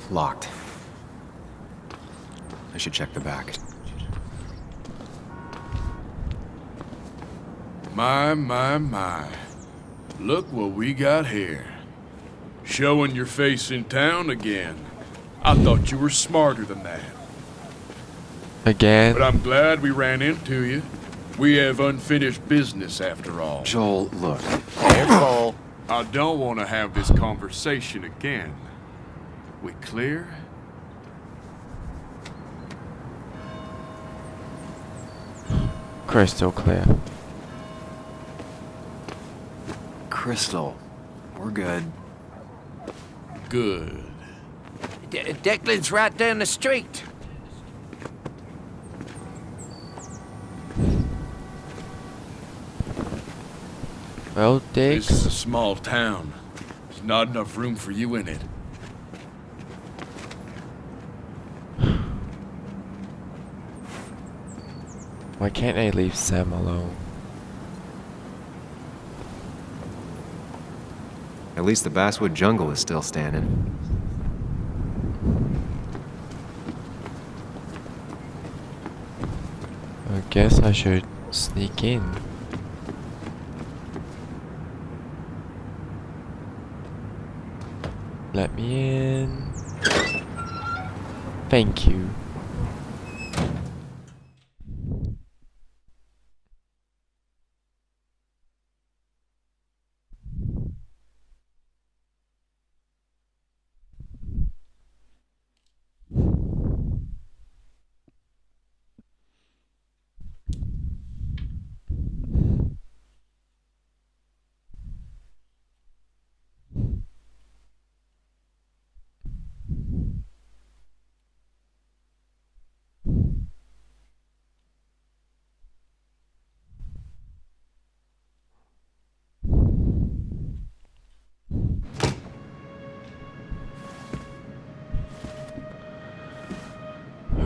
Locked. I should check the back. My. Look what we got here. Showing your face in town again. I thought you were smarter than that. Again? But I'm glad we ran into you. We have unfinished business after all. Joel, look. Careful. I don't want to have this conversation again. We clear? Crystal clear. Crystal, we're good. Good. Declan's right down the street. Well, This is a Diggs. small town. There's not enough room for you in it. Why can't I leave Sam alone? At least the Basswood jungle is still standing. I guess I should sneak in. Let me in. Thank you.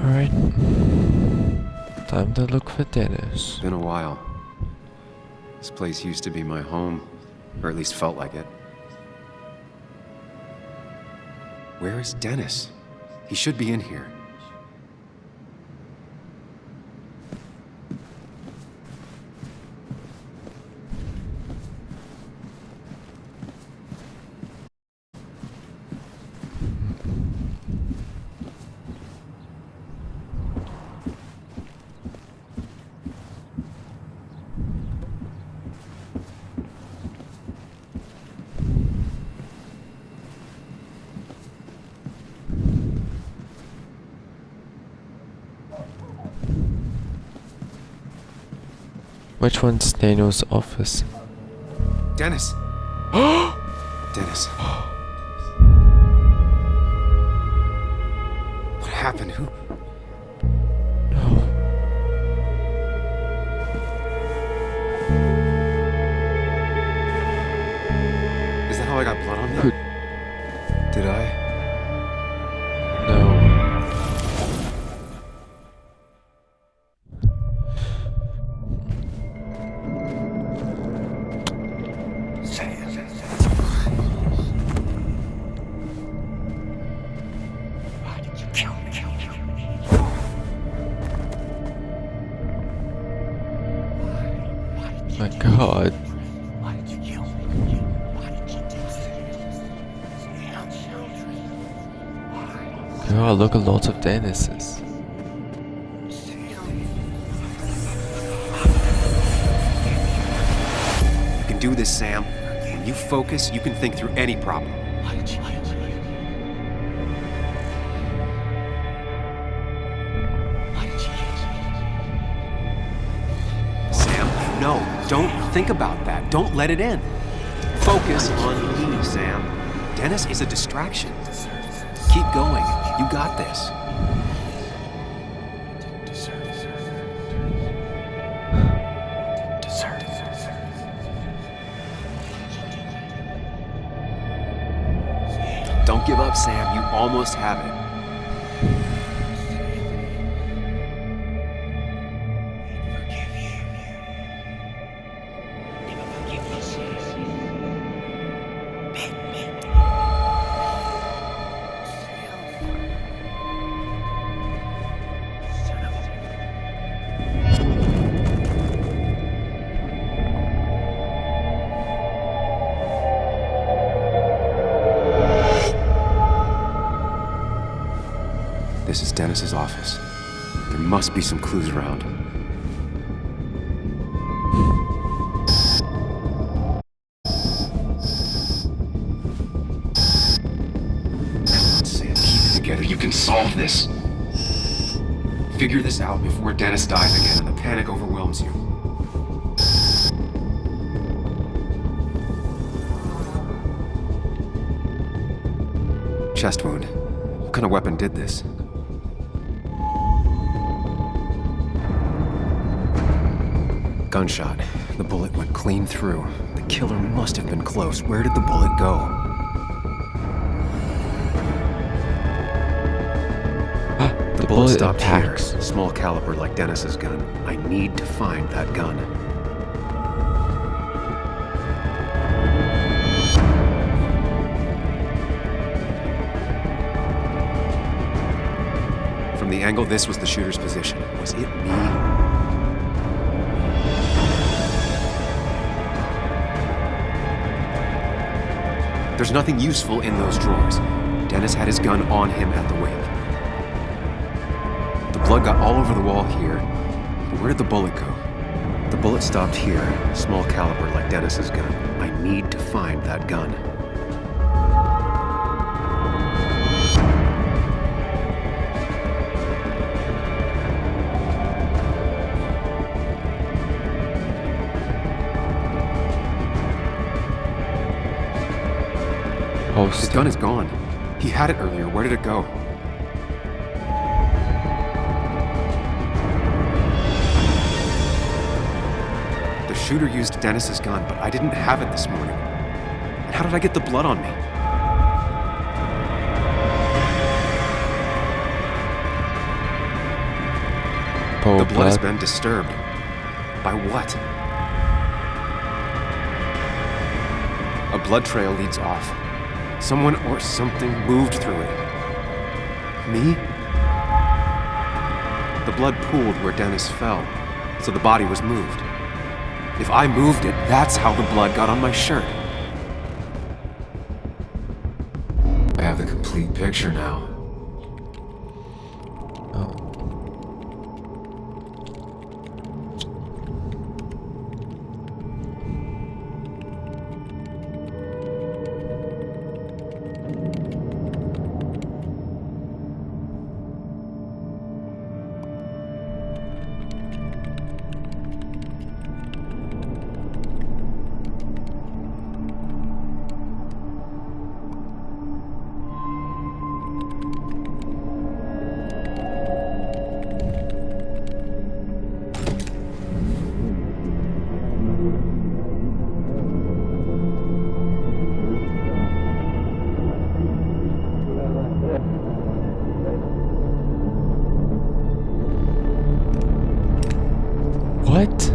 Alright. Time to look for Dennis. Been a while. This place used to be my home, or at least felt like it. Where is Dennis? He should be in here. Which one's Daniel's office? Dennis! Dennis. What happened? Who? Is that how I got blood on me? Did I? No. My God. God, look at lots of Dennises. You can do this, Sam. When you focus, you can think through any problem. Sam, no, don't think about that. Don't let it in. Focus on me, Sam. Dennis is a distraction. Keep going. You got this. Don't give up, Sam. You almost have it. This is Dennis's office. There must be some clues around. Sam, keep it together. You can solve this. Figure this out before Dennis dies again and the panic overwhelms you. Chest wound. What kind of weapon did this? Gunshot. The bullet went clean through. The killer must have been close. Where did the bullet go? The bullet stopped here. Small caliber like Dennis's gun. I need to find that gun. From the angle this was the shooter's position. Was it me? There's nothing useful in those drawers. Dennis had his gun on him at the wake. The blood got all over the wall here. But where did the bullet go? The bullet stopped here. Small caliber like Dennis's gun. I need to find that gun. His gun is gone. He had it earlier. Where did it go? The shooter used Dennis's gun, but I didn't have it this morning. And how did I get the blood on me? The blood has been disturbed. By what? A blood trail leads off. Someone or something moved through it. Me? The blood pooled where Dennis fell, so the body was moved. If I moved it, that's how the blood got on my shirt. I have the complete picture now. What?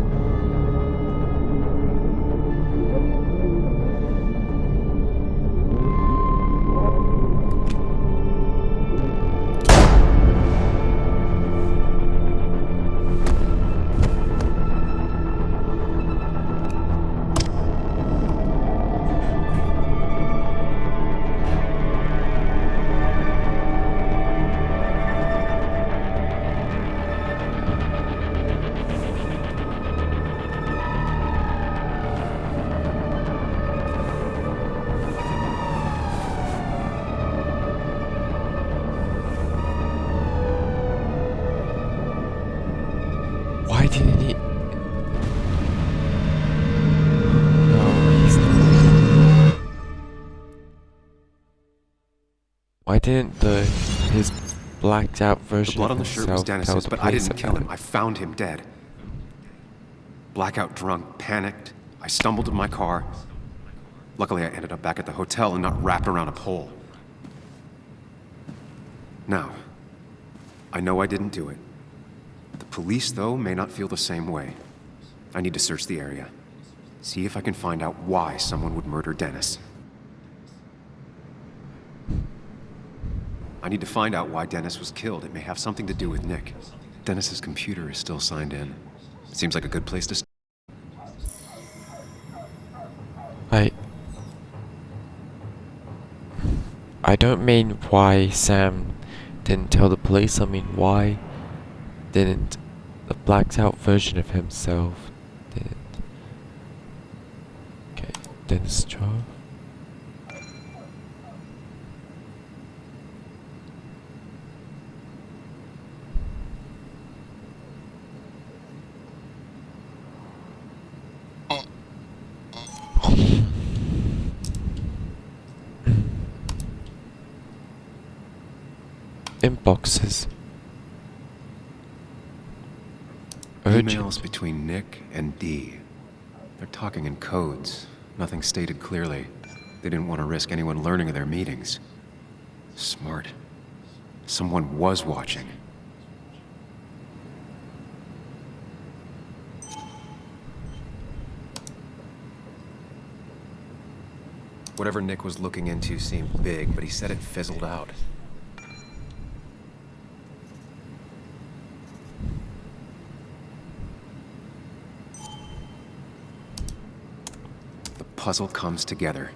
Why didn't he? Why didn't his blacked out version The blood on the of shirt was himself Dennis's, tell the but I police didn't kill about him. I found him dead. Blackout drunk, panicked. I stumbled to my car. Luckily, I ended up back at the hotel and not wrapped around a pole. Now, I know I didn't do it. The police, though, may not feel the same way. I need to search the area. See if I can find out why someone would murder Dennis. I need to find out why Dennis was killed. It may have something to do with Nick. Dennis's computer is still signed in. Seems like a good place to start. I don't mean why Sam didn't tell the police. I mean why didn't the blacked out version of himself didn't. Okay, Dennis Straw. Inboxes. Emails between Nick and Dee. They're talking in codes. Nothing stated clearly. They didn't want to risk anyone learning of their meetings. Smart. Someone was watching. Whatever Nick was looking into seemed big, but he said it fizzled out. The puzzle comes together.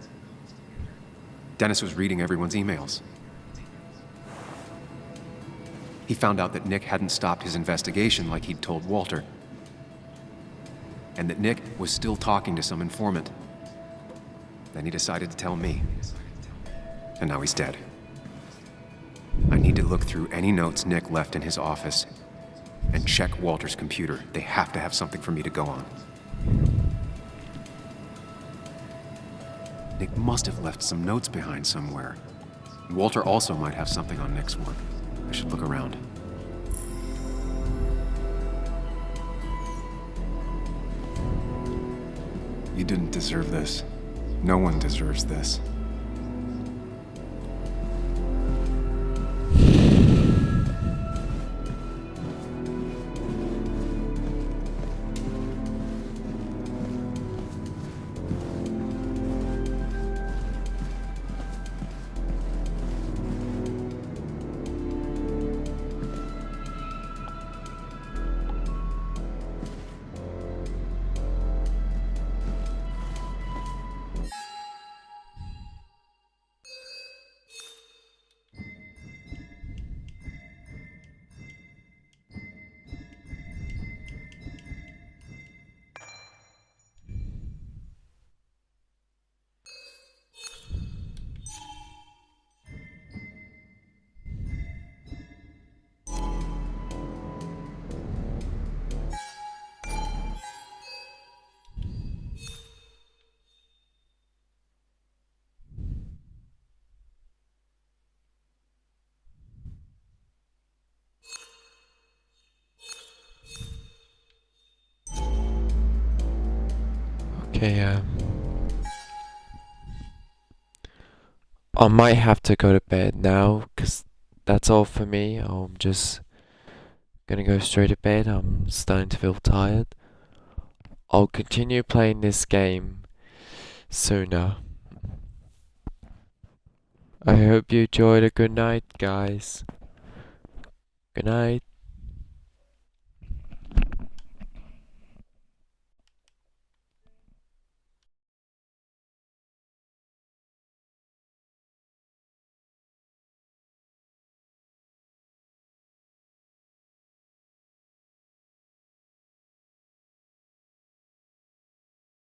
Dennis was reading everyone's emails. He found out that Nick hadn't stopped his investigation like he'd told Walter. And that Nick was still talking to some informant. Then he decided to tell me. And now he's dead. I need to look through any notes Nick left in his office and check Walter's computer. They have to have something for me to go on. Nick must have left some notes behind somewhere. Walter also might have something on Nick's one. I should look around. You didn't deserve this. No one deserves this. Okay, I might have to go to bed now, 'cause that's all for me. I'm just gonna go straight to bed. I'm starting to feel tired. I'll continue playing this game sooner. I hope you enjoyed a good night, guys. Good night.